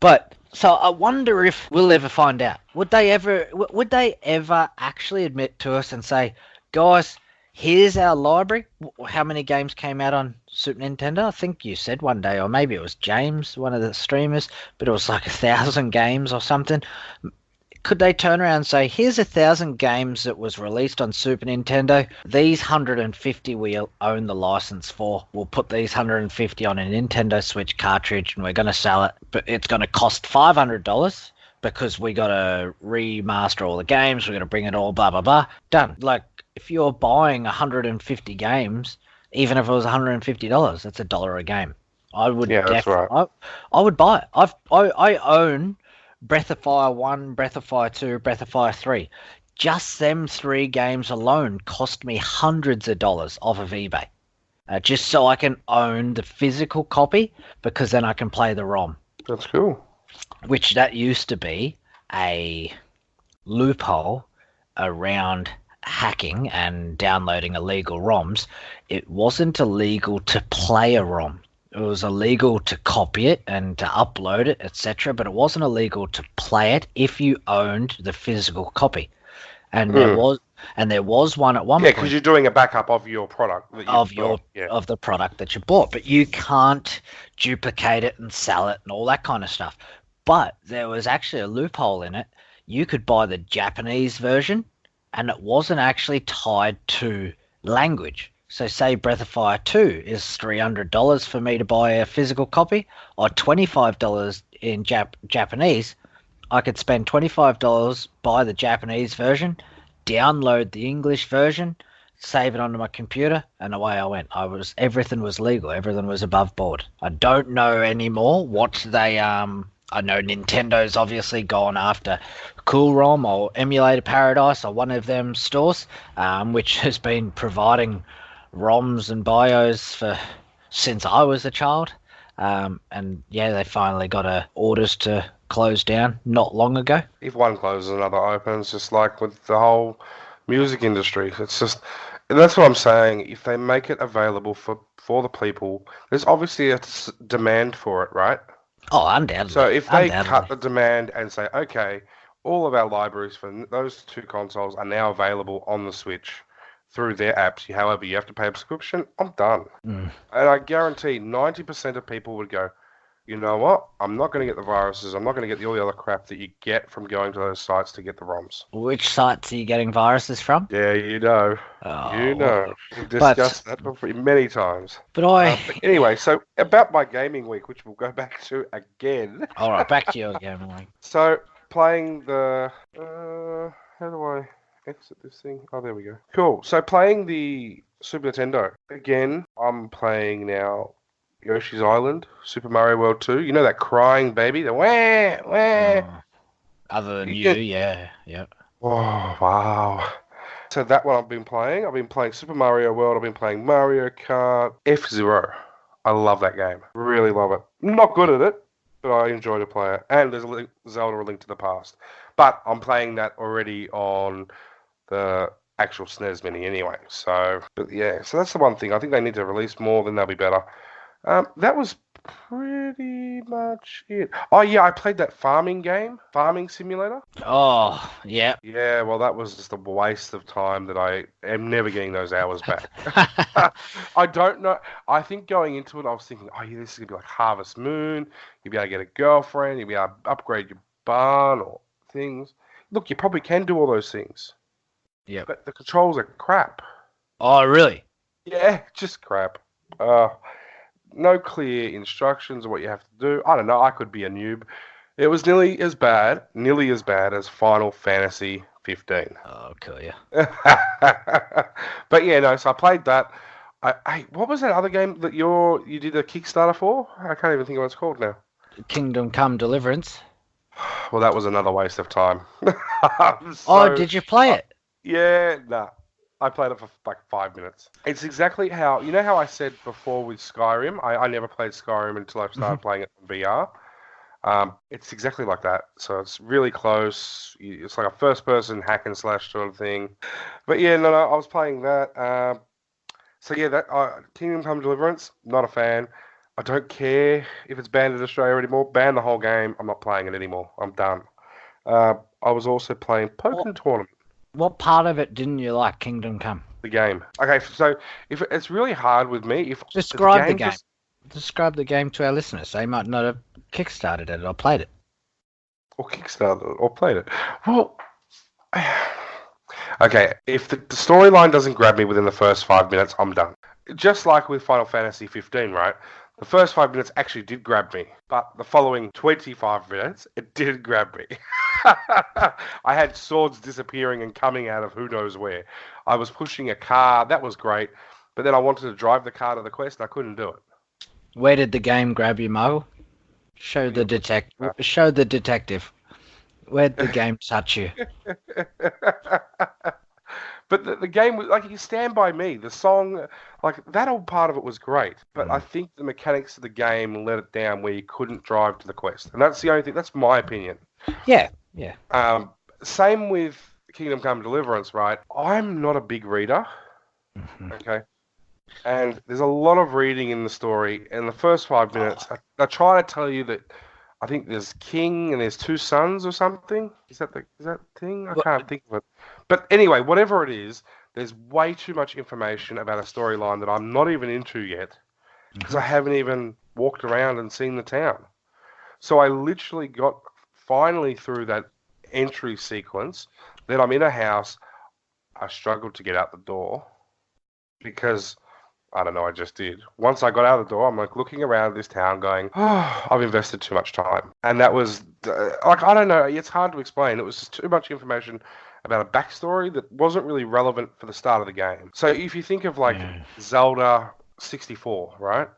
But so I wonder if we'll ever find out. Would they ever actually admit to us and say, guys, here's our library. How many games came out on Super Nintendo? I think you said one day, or maybe it was James, one of the streamers, but it was like 1,000 games or something. Could they turn around and say, here's 1,000 games that was released on Super Nintendo. These 150 we own the license for. We'll put these 150 on a Nintendo Switch cartridge and we're going to sell it. But it's going to cost $500 because we got to remaster all the games. We're going to bring it all, blah, blah, blah. Done. Like, if you're buying 150 games, even if it was $150, that's $1 a game. I would Yeah, that's right. I would buy it. I own Breath of Fire 1, Breath of Fire 2, Breath of Fire 3. Just them three games alone cost me hundreds of dollars off of eBay. Just so I can own the physical copy, because then I can play the ROM. That's cool. Which that used to be a loophole around hacking and downloading illegal ROMs. It wasn't illegal to play a ROM. It was illegal to copy it and to upload it, etc. But it wasn't illegal to play it if you owned the physical copy. And there was one at one Yeah, point. because you're doing a backup of your product that of the product that you bought, but you can't duplicate it and sell it and all that kind of stuff. But there was actually a loophole in it. You could buy the Japanese version, and it wasn't actually tied to language. So say Breath of Fire 2 is $300 for me to buy a physical copy, or $25 in Japanese. I could spend $25, buy the Japanese version, download the English version, save it onto my computer, and away I went. Everything was legal. Everything was above board. I don't know anymore what they I know Nintendo's obviously gone after CoolROM or Emulator Paradise or one of them stores, which has been providing ROMs and BIOS since I was a child. And yeah, they finally got orders to close down not long ago. If one closes, another opens, just like with the whole music industry. It's just, that's what I'm saying. If they make it available for the people, there's obviously a demand for it, right? Oh, undoubtedly. So if they cut the demand and say, okay, all of our libraries for those two consoles are now available on the Switch through their apps, however, you have to pay a subscription, I'm done. And I guarantee 90% of people would go, you know what? I'm not going to get the viruses. I'm not going to get all the other crap that you get from going to those sites to get the ROMs. Which sites are you getting viruses from? Yeah, you know. You know. We've discussed that before many times. But anyway, so about my gaming week, which we'll go back to again. All right, back to your gaming week. So, playing the... how do I exit this thing? Oh, there we go. Cool. So, playing the Super Nintendo. Again, I'm playing now Yoshi's Island, Super Mario World 2. You know that crying baby? The wah, wah. Other than you, yeah. Oh, wow. So that one I've been playing. I've been playing Super Mario World. I've been playing Mario Kart. F-Zero. I love that game. Really love it. Not good at it, but I enjoy to play it. And there's Zelda A Link to the Past. But I'm playing that already on the actual SNES Mini anyway. So that's the one thing. I think they need to release more, then they'll be better. That was pretty much it. Oh, yeah, I played that farming simulator. Oh, yeah. Yeah, well, that was just a waste of time that I am never getting those hours back. I don't know. I think going into it, I was thinking, oh, yeah, this is going to be like Harvest Moon. You'll be able to get a girlfriend. You'll be able to upgrade your barn or things. Look, you probably can do all those things. Yeah. But the controls are crap. Oh, really? Yeah, just crap. No clear instructions of what you have to do. I don't know. I could be a noob. It was nearly as bad as Final Fantasy 15. Oh, cool, yeah. But yeah, no. So I played that. What was that other game that you did a Kickstarter for? I can't even think of what it's called now. Kingdom Come Deliverance. Well, that was another waste of time. Did you play it? Yeah, nah. I played it for like 5 minutes. It's exactly how I said before with Skyrim. I never played Skyrim until I started playing it in VR. It's exactly like that. So it's really close. It's like a first-person hack and slash sort of thing. But yeah, no, I was playing that. So yeah, that Kingdom Come Deliverance, not a fan. I don't care if it's banned in Australia anymore. Ban the whole game. I'm not playing it anymore. I'm done. I was also playing Pokémon Tournament. What part of it didn't you like, Kingdom Come? The game. Okay, so if it's really hard with me. Describe the game. Describe the game to our listeners. They might not have kickstarted it or played it. Or kickstarted it or played it. Well, okay, if the storyline doesn't grab me within the first 5 minutes, I'm done. Just like with Final Fantasy 15, right? The first 5 minutes actually did grab me, but the following 25 minutes, it didn't grab me. I had swords disappearing and coming out of who knows where. I was pushing a car, that was great, but then I wanted to drive the car to the quest and I couldn't do it. Where did the game grab you, Mo? Show the detective. Where'd the game touch you? But the game was like, you Stand By Me, the song, like that whole part of it was great. But I think the mechanics of the game let it down where you couldn't drive to the quest. And that's the only thing, that's my opinion. Yeah, yeah. Same with Kingdom Come Deliverance, right? I'm not a big reader, okay? And there's a lot of reading in the story. In the first 5 minutes, I try to tell you that I think there's king and there's two sons or something. Is that thing? I can't think of it. But anyway, whatever it is, there's way too much information about a storyline that I'm not even into yet because I haven't even walked around and seen the town. So I literally got finally through that entry sequence. Then I'm in a house. I struggled to get out the door because I don't know, I just did. Once I got out of the door, I'm like looking around this town going, oh, I've invested too much time. And that was, like, I don't know, it's hard to explain. It was just too much information about a backstory that wasn't really relevant for the start of the game. So if you think of like Zelda 64, right?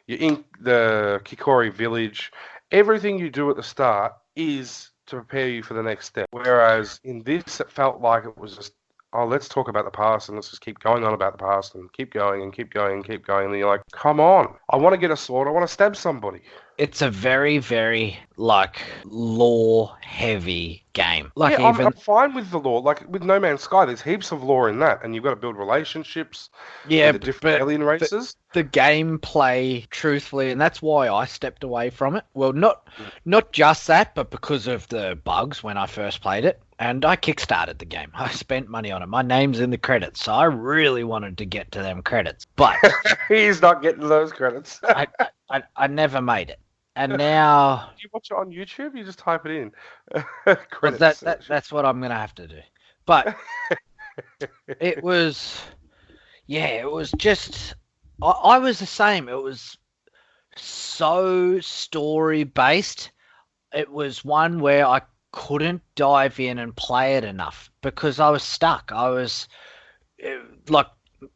You're in the Kikori village. Everything you do at the start is to prepare you for the next step. Whereas in this, it felt like it was just, oh, let's talk about the past and let's just keep going on about the past and keep going and keep going and keep going. And you're like, come on, I want to get a sword. I want to stab somebody. It's a very, very, like, lore-heavy game. Like, yeah, even... I'm fine with the lore. Like, with No Man's Sky, there's heaps of lore in that. And you've got to build relationships with the different alien races. The gameplay, truthfully, and that's why I stepped away from it. Well, not just that, but because of the bugs when I first played it. And I kickstarted the game. I spent money on it. My name's in the credits, so I really wanted to get to them credits. But he's not getting those credits. I never made it. And now... Do you watch it on YouTube? You just type it in. Credits. That's what I'm going to have to do. But it was... Yeah, it was just... I was the same. It was so story-based. It was one where I couldn't dive in and play it enough because I was stuck. I was... Like,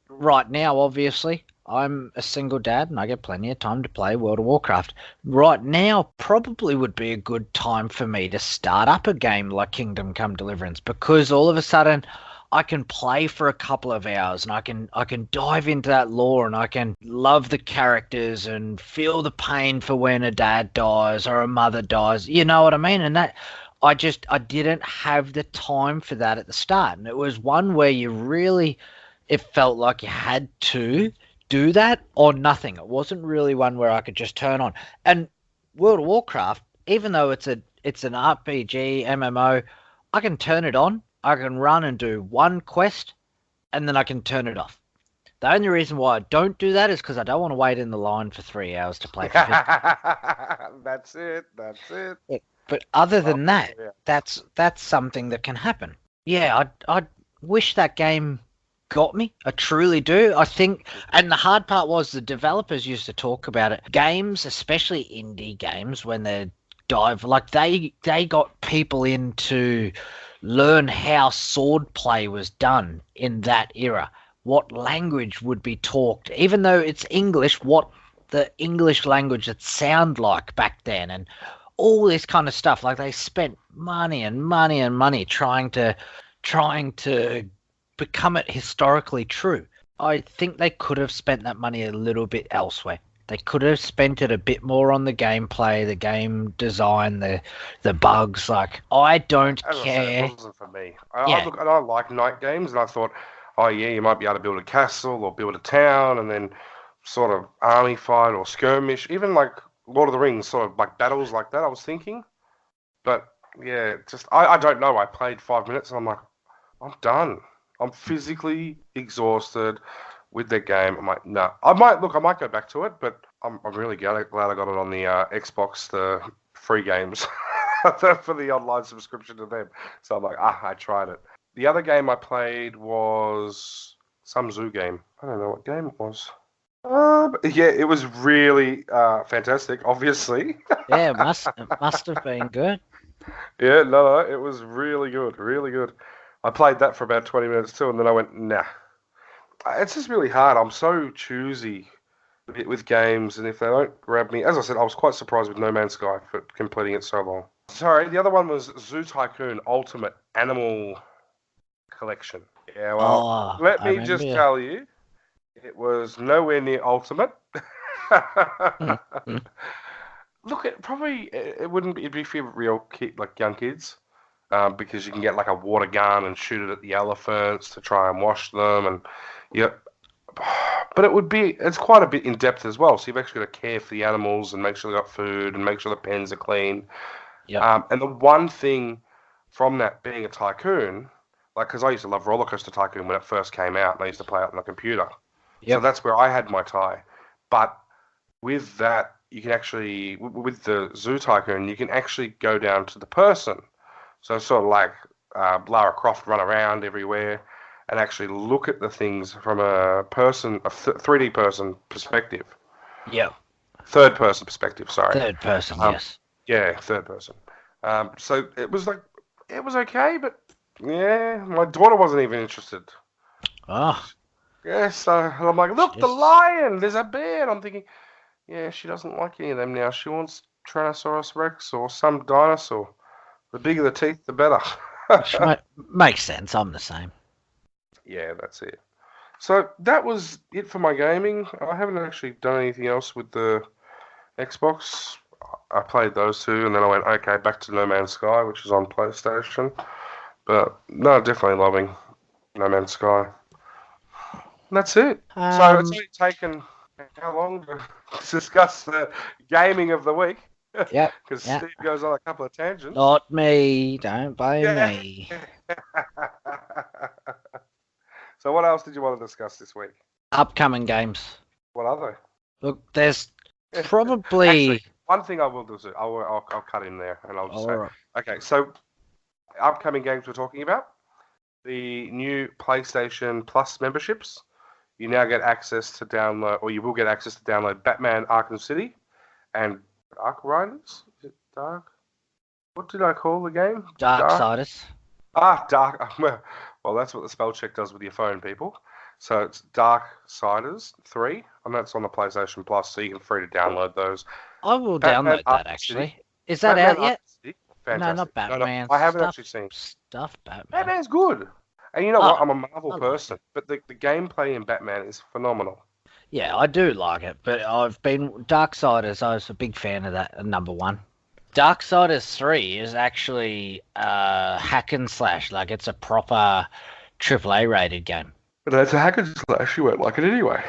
right now, obviously... I'm a single dad and I get plenty of time to play World of Warcraft. Right now probably would be a good time for me to start up a game like Kingdom Come Deliverance because all of a sudden I can play for a couple of hours and I can dive into that lore and I can love the characters and feel the pain for when a dad dies or a mother dies. You know what I mean? And that I didn't have the time for that at the start. And it was one where it felt like you had to do that or nothing. It wasn't really one where I could just turn on. And World of Warcraft, even though it's an RPG, MMO, I can turn it on, I can run and do one quest, and then I can turn it off. The only reason why I don't do that is because I don't want to wait in the line for 3 hours to play. That's it. Yeah, but other than that, that's something that can happen. Yeah, I wish that game got me. I truly do. I think, and the hard part was the developers used to talk about it. Games, especially indie games, when they dive, like they got people in to learn how sword play was done in that era. What language would be talked, even though it's English, what the English language would sound like back then, and all this kind of stuff. Like they spent money and money and money trying to become it historically true. I think they could have spent that money a little bit elsewhere. They could have spent it a bit more on the gameplay, the game design, the bugs. Like, I don't care. It wasn't for me. I like night games, and I thought, oh yeah, you might be able to build a castle or build a town, and then sort of army fight or skirmish, even like Lord of the Rings, sort of like battles like that. I was thinking, but yeah, just I don't know. I played 5 minutes, and I'm like, I'm done. I'm physically exhausted with that game. I'm like, no. I might go back to it, but I'm really glad I got it on the Xbox, the free games for the online subscription to them. So I'm like, I tried it. The other game I played was some zoo game. I don't know what game it was. Yeah, it was really fantastic, obviously. Yeah, it must have been good. Yeah, no, it was really good, really good. I played that for about 20 minutes too, and then I went, nah. It's just really hard. I'm so choosy a bit with games, and if they don't grab me, as I said, I was quite surprised with No Man's Sky for completing it so long. Sorry, the other one was Zoo Tycoon Ultimate Animal Collection. Yeah, well, Oh, let I me just remember. tell you, it was nowhere near ultimate. Mm, mm. Look, it wouldn't be, it'd be for real like young kids, because you can get like a water gun and shoot it at the elephants to try and wash them, and yeah, but it's quite a bit in depth as well. So you've actually got to care for the animals and make sure they got food and make sure the pens are clean. Yep. And the one thing from that being a tycoon, like, because I used to love Roller Coaster Tycoon when it first came out, and I used to play it on the computer. So Yep. that's where I had my tie. But with that, you can actually, with the Zoo Tycoon, you can actually go down to the person. So sort of like Lara Croft run around everywhere and actually look at the things from a 3D person perspective. Yep. Third person perspective, sorry. Third person, Um, yes. yeah, third person. So it was okay, but yeah, my daughter wasn't even interested. Oh, Yeah, so I'm like, look, the jeez. lion, there's a bear. And I'm thinking, yeah, she doesn't like any of them now. She wants Tyrannosaurus Rex or some dinosaur. The bigger the teeth, the better. Which makes sense. I'm the same. Yeah, that's it. So that was it for my gaming. I haven't actually done anything else with the Xbox. I played those two, and then I went, okay, back to No Man's Sky, which is on PlayStation. But no, definitely loving No Man's Sky. And that's it. So it's Um, only taken how long to discuss the gaming of the week? yep. Because Yeah. Steve goes on a couple of tangents. Not me. Don't blame Yeah. me. So what else did you want to discuss this week? Upcoming games. What are Look, there's they? Actually, probably. one thing I will do is I'll cut in there and I'll just say, Or okay, so upcoming games we're talking about, the new PlayStation Plus memberships. You now get access to download, or you will get access to download Batman Arkham City and Dark Riders. Is it Dark? What did I call the game? Dark. Darksiders. Dark. Well, that's what the spell check does with your phone, people. So it's Darksiders 3, and that's on the PlayStation Plus, so you can free to download those. I will Batman download that Arkham City. actually. Is that Batman out Arkham yet? City. No, not Fantastic. No, Batman. I haven't Stuff. actually seen. Stuff Batman. Batman's good. And you know Oh, what? I'm a Marvel I like person, it. but the gameplay in Batman is phenomenal. Yeah, I do like it, but I've been Darksiders. I was a big fan of that. Number one. Darksiders 3 is actually hack and slash. Like it's a proper AAA rated game. But that's a hack and slash. You won't like it anyway.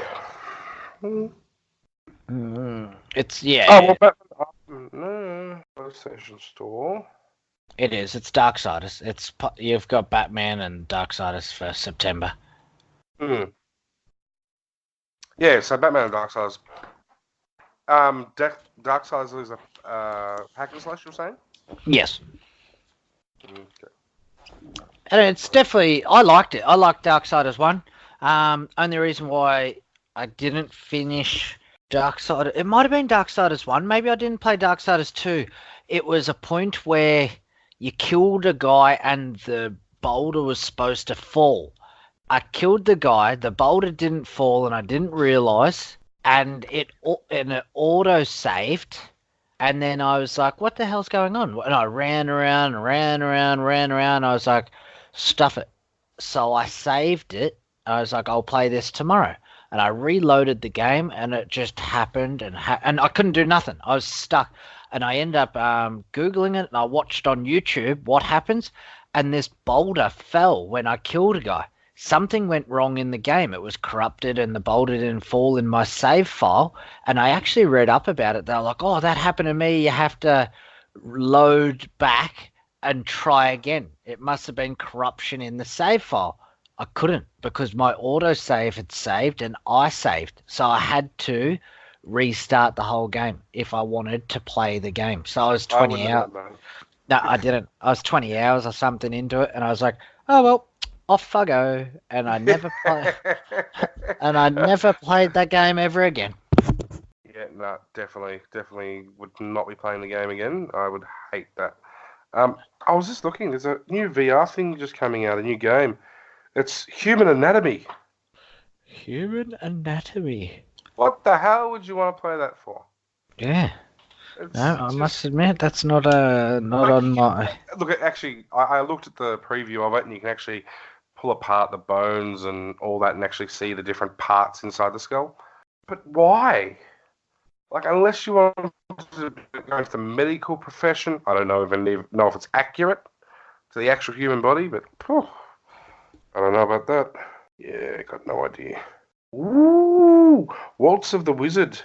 It's yeah, Oh, well, Batman. No, PlayStation Store. it is. It's Darksiders. You've got Batman and Darksiders for September. Hmm. Yeah, so Batman and Darksiders. Darksiders is a hack and slash, you're saying? Yes, Okay. and it's definitely. I liked it. I liked Darksiders 1. Only reason why I didn't finish Darksiders. It might have been Darksiders 1. Maybe I didn't play Darksiders 2. It was a point where you killed a guy and the boulder was supposed to fall. I killed the guy, the boulder didn't fall, and I didn't realise, and it auto-saved, and then I was like, what the hell's going on? And I ran around. I was like, stuff it. So I saved it. I was like, I'll play this tomorrow. And I reloaded the game, and it just happened, and I couldn't do nothing. I was stuck. And I ended up Googling it, and I watched on YouTube what happens, and this boulder fell when I killed a guy. Something went wrong in the game. It was corrupted, and the boulder didn't fall in my save file. And I actually read up about it. They were like, oh, that happened to me. You have to load back and try again. It must have been corruption in the save file. I couldn't because my autosave had saved and I saved. So I had to restart the whole game if I wanted to play the game. So I was 20 hours. No, I didn't. I was 20 hours or something into it, and I was like, oh, well, off I go. And I never played that game ever again. Yeah, no, definitely would not be playing the game again. I would hate that. I was just looking. There's a new VR thing just coming out, a new game. It's Human Anatomy. Human Anatomy. What the hell would you want to play that for? Yeah. No, It's I must just admit that's not like on my. look. Actually, I looked at the preview of it, and you can actually pull apart the bones and all that, and actually see the different parts inside the skull. But why? Like, unless you want to go into the medical profession, I don't know if it's accurate to the actual human body, but I don't know about that. Yeah, got no idea. Ooh, Waltz of the Wizard,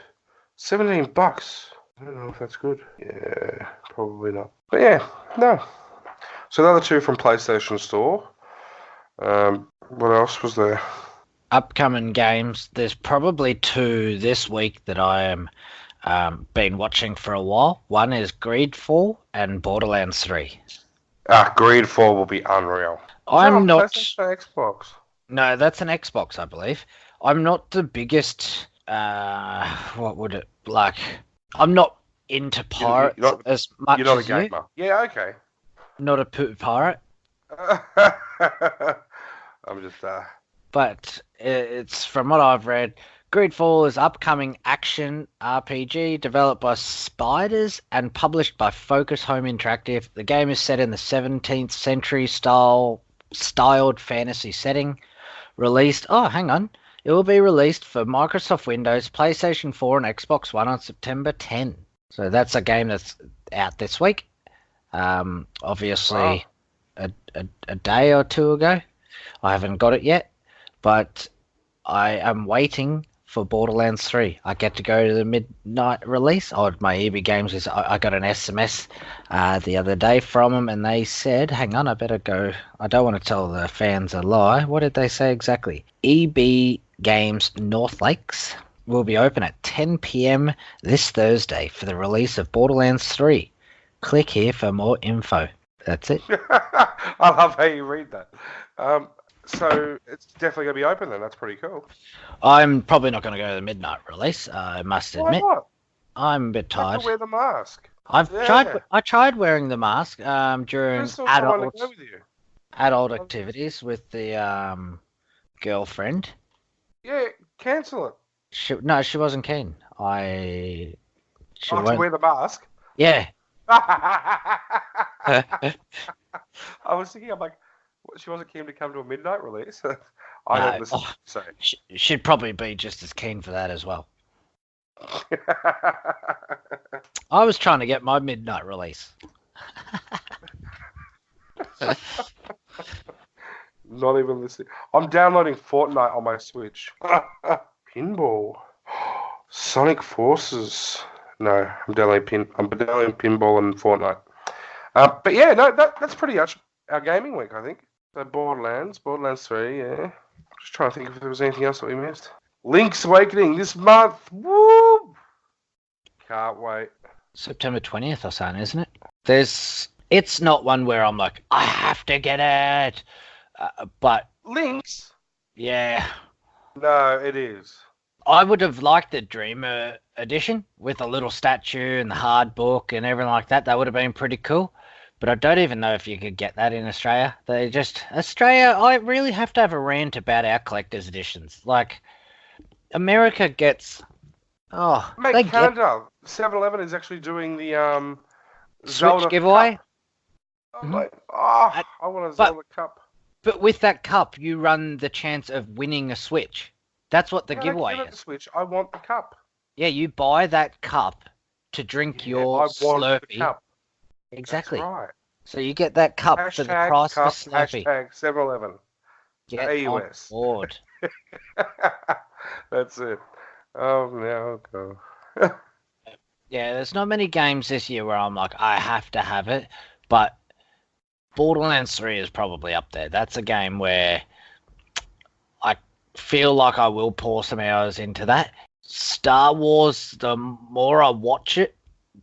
$17. I don't know if that's good. Yeah, probably not. But yeah, no. So the other two from PlayStation Store. What else was there? Upcoming games. There's probably two this week that I am been watching for a while. One is Greedfall and Borderlands 3. Greedfall will be unreal. I'm not. PlayStation or Xbox? No, that's an Xbox, I believe. I'm not the biggest. What would it like? I'm not into pirates as much You're not a as you. gamer. Yeah, okay. Not a pirate. I'm just But it's from what I've read. Greedfall is upcoming action RPG developed by Spiders and published by Focus Home Interactive. The game is set in the 17th century styled fantasy setting. Released. Oh, hang on. It will be released for Microsoft Windows, PlayStation 4, and Xbox One on September 10. So that's a game that's out this week. Obviously, a day or two ago. I haven't got it yet, but I am waiting for Borderlands 3. I get to go to the midnight release. My EB Games is. I got an SMS the other day from them, and they said, "Hang on, I better go." I don't want to tell the fans a lie. What did they say exactly? EB Games North Lakes will be open at 10 p.m. this Thursday for the release of Borderlands 3. Click here for more info. That's it. I love how you read that. So it's definitely going to be open then. That's pretty cool. I'm probably not going to go to the midnight release. I must admit. Why not? I'm a bit You have tired. to wear the mask. I tried wearing the mask during Crystal trying to go with you. adult activities with the girlfriend. Yeah, cancel it. She wasn't keen. She To wear the mask? Yeah. I was thinking, I'm like, she wasn't keen to come to a midnight release. I don't listen. So she'd probably be just as keen for that as well. I was trying to get my midnight release. Not even listening. I'm downloading Fortnite on my Switch. Pinball. Sonic Forces. No, I'm downloading Pinball and Fortnite. But yeah, no, that's pretty much our gaming week, I think. So Borderlands 3, yeah. Just trying to think if there was anything else that we missed. Link's Awakening this month. Woo! Can't wait. September 20th or something, isn't it? It's not one where I'm like, I have to get it. But Link's? Yeah. No, it is. I would have liked the Dreamer edition with a little statue and the hard book and everything like that. That would have been pretty cool. But I don't even know if you could get that in Australia. Australia, I really have to have a rant about our collector's editions. Like, America gets... Oh, Mate, Canada, 7-Eleven is actually doing the Switch Zelda giveaway. Cup. I'm like, I want a Zelda Cup. But with that cup, you run the chance of winning a Switch. That's what the giveaway I don't is. the Switch. I want the cup. Yeah, you buy that cup to drink your Slurpee. The cup. Exactly. That's right. So you get that cup for the price cup, of Slurpee. Hashtag 7-Eleven. Get AUS. on board. That's it. Oh, now go. Yeah, there's not many games this year where I'm like, I have to have it, but Borderlands 3 is probably up there. That's a game where I feel like I will pour some hours into that. Star Wars, the more I watch it,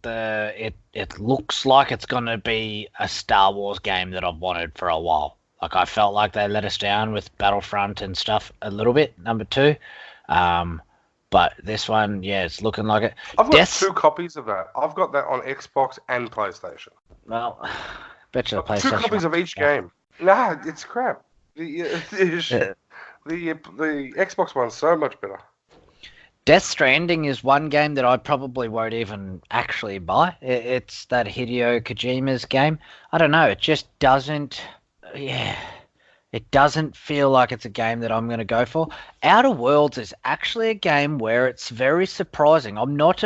it looks like it's going to be a Star Wars game that I've wanted for a while. Like, I felt like they let us down with Battlefront and stuff a little bit, number 2. But this one, yeah, it's looking like it. I've got 2 copies of that. I've got that on Xbox and PlayStation. Well, bet you the PlayStation. 2 copies of each game. Nah, it's crap. The Xbox one's so much better. Death Stranding is one game that I probably won't even actually buy. It's that Hideo Kojima's game. I don't know. It just doesn't. Yeah. It doesn't feel like it's a game that I'm going to go for. Outer Worlds is actually a game where it's very surprising. I'm not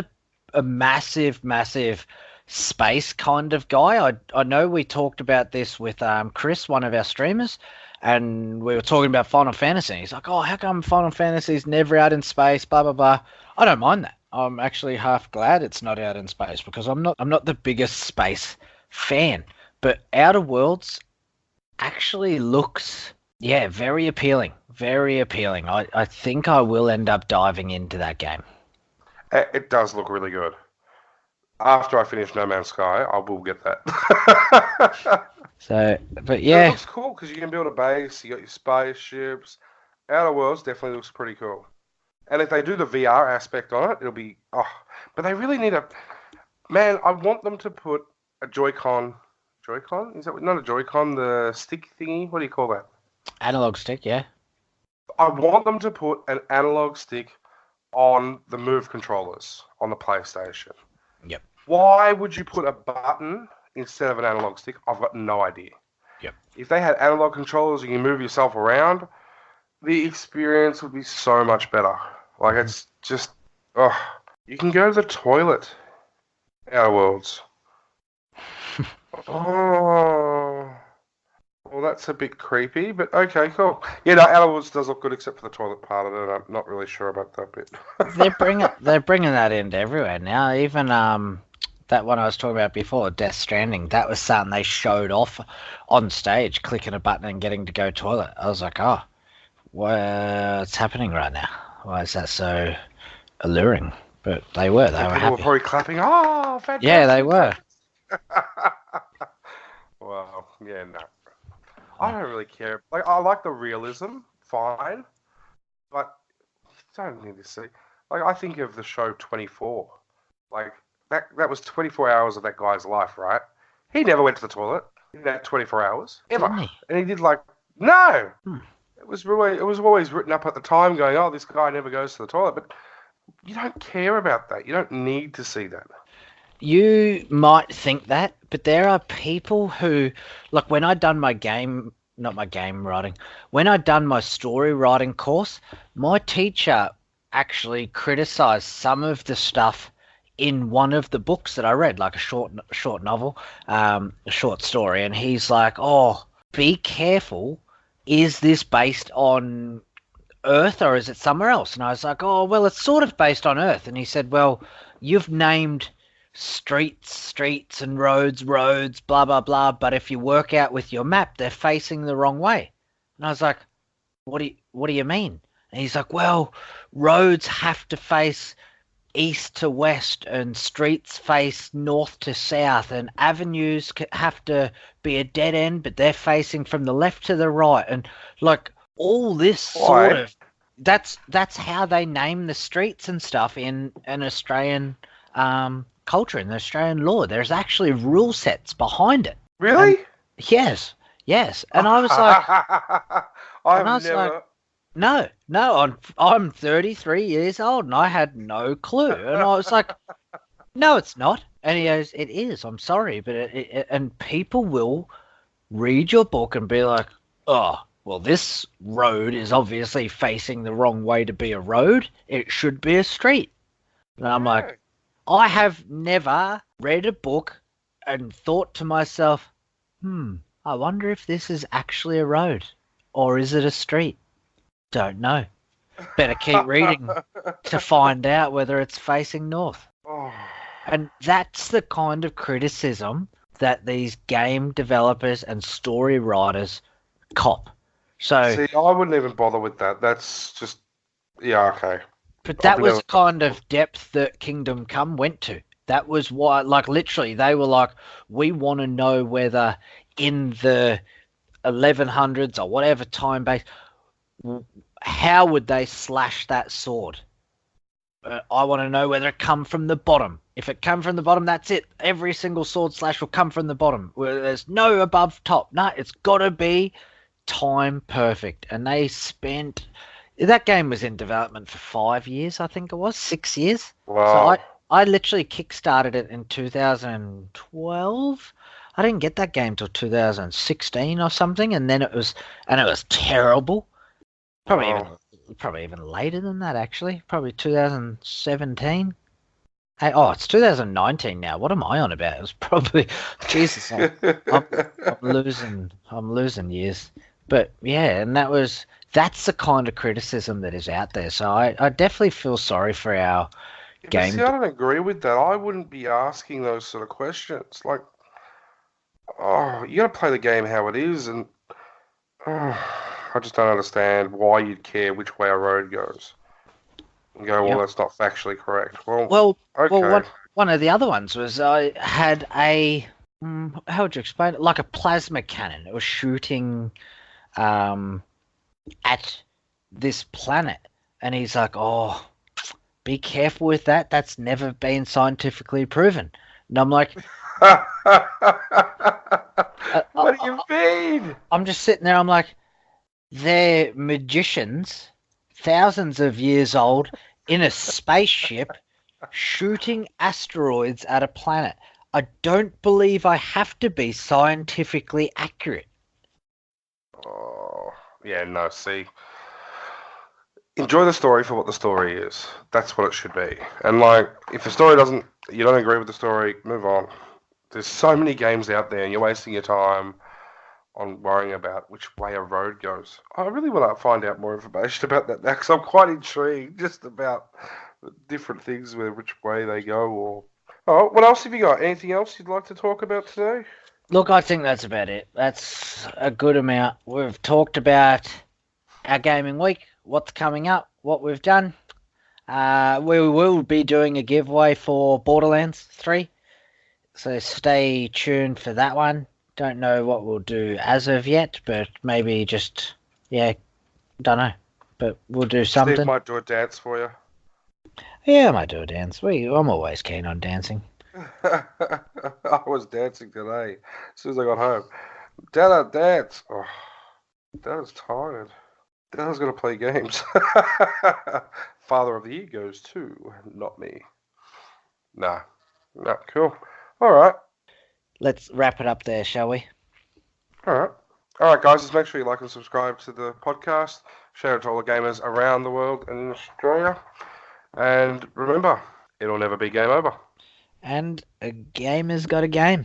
a massive, massive space kind of guy. I know we talked about this with Chris, one of our streamers, and we were talking about Final Fantasy. He's like, oh, how come Final Fantasy's never out in space, blah, blah, blah. I don't mind that. I'm actually half glad it's not out in space because I'm not the biggest space fan. But Outer Worlds actually looks, very appealing. Very appealing. I think I will end up diving into that game. It does look really good. After I finish No Man's Sky, I will get that. So, but yeah. It looks cool because you can build a base, you got your spaceships. Outer Worlds definitely looks pretty cool. And if they do the VR aspect on it, it'll be, but they really need man, I want them to put a Joy-Con? Is that not a Joy-Con? The stick thingy? What do you call that? Analog stick, yeah. I want them to put an analog stick on the Move controllers on the PlayStation. Yep. Why would you put a button instead of an analog stick? I've got no idea. Yep. If they had analog controllers and you move yourself around, the experience would be so much better. Like, it's just, you can go to the toilet. Outer Worlds. Oh, well, that's a bit creepy, but okay, cool. Yeah, no, Outer Worlds does look good except for the toilet part of it. I'm not really sure about that bit. They're bringing that into everywhere now. Even that one I was talking about before, Death Stranding, that was something they showed off on stage, clicking a button and getting to go toilet. I was like, what's happening right now? Why is that so alluring? But they were People happy. were probably clapping. Oh, fantastic! Yeah, they were. Well, yeah, no. I don't really care. Like, I like the realism, fine, but you don't need to see. Like, I think of the show 24. Like, that was 24 hours of that guy's life, right? He never went to the toilet in that 24 hours ever, and he did no. It was always written up at the time, going, oh, this guy never goes to the toilet, but you don't care about that. You don't need to see that. You might think that, but there are people who, like, when I'd done my when I'd done my story writing course, my teacher actually criticized some of the stuff in one of the books that I read, like a short novel, a short story, and he's like, oh, be careful. Is this based on Earth or is it somewhere else? And I was like, oh, well, it's sort of based on Earth. And he said, well, you've named streets and roads, blah, blah, blah. But if you work out with your map, they're facing the wrong way. And I was like, what do you mean? And he's like, well, roads have to face east to west and streets face north to south and avenues have to be a dead end, but they're facing from the left to the right. And like all this sort of, that's how they name the streets and stuff in an Australian culture, in the Australian law. There's actually rule sets behind it. Really? And yes. And I was like, no, I'm 33 years old and I had no clue. And I was like, no, it's not. And he goes, it is. I'm sorry, but and people will read your book and be like, oh, well, this road is obviously facing the wrong way to be a road. It should be a street. And I'm like, I have never read a book and thought to myself, I wonder if this is actually a road or is it a street? Don't know. Better keep reading to find out whether it's facing north. Oh. And that's the kind of criticism that these game developers and story writers cop. So, see, I wouldn't even bother with that. That's just, yeah, okay. But that was the kind of depth that Kingdom Come went to. That was why, like, literally, they were like, we want to know whether in the 1100s or whatever time base, how would they slash that sword? I want to know whether it come from the bottom. If it come from the bottom, that's it. Every single sword slash will come from the bottom. There's no above top. No, it's got to be time perfect. And they spent That game was in development for 5 years, I think it was 6 years. So Wow. I literally kickstarted it in 2012. I didn't get that game till 2016 or something, and then it was terrible. Probably even Wow. probably even later than that actually. Probably 2017. Hey, oh, it's 2019 now. What am I on about? It was probably Jesus. I'm I'm losing years. But yeah, and that's the kind of criticism that is out there. So I definitely feel sorry for our Yeah, but see, game. I don't agree with that. I wouldn't be asking those sort of questions. Like, oh, you got to play the game how it is, and I just don't understand why you'd care which way a road goes. And go, well, Yep. that's not factually correct. Well, Well, okay. one of the other ones was I had how would you explain it? Like a plasma cannon. It was shooting um at this planet, and he's like, "Oh, be careful with that. That's never been scientifically proven." And I'm like, uh, uh, What do you mean? I'm just sitting there. I'm like, they're magicians, thousands of years old, in a spaceship, shooting asteroids at a planet. I don't believe I have to be scientifically accurate. Oh, yeah, no, see. Enjoy the story for what the story is. That's what it should be. And like, if the story doesn't, you don't agree with the story, move on. There's so many games out there, and you're wasting your time on worrying about which way a road goes. I really want to find out more information about that now because I'm quite intrigued just about the different things, where which way they go. Or oh, what else have you got? Anything else you'd like to talk about today? Look, I think that's about it. That's a good amount. We've talked about our gaming week, what's coming up, what we've done. We will be doing a giveaway for Borderlands 3, so stay tuned for that one. Don't know what we'll do as of yet, but maybe just, yeah, don't know. But we'll do Steve something. might do a dance for you. Yeah, I might do a dance. I'm always keen on dancing. I was dancing today as soon as I got home. Dad, dance. Oh, Dad is tired. Dad's gonna play games. Father of the Year goes to, not me. Nah, nah, cool. All right, Let's wrap it up there, shall we? all right, all right, guys. Just make sure you like and subscribe to the podcast. Share it to all the gamers around the world and in Australia. And remember, it'll never be game over. And a gamer's got a game.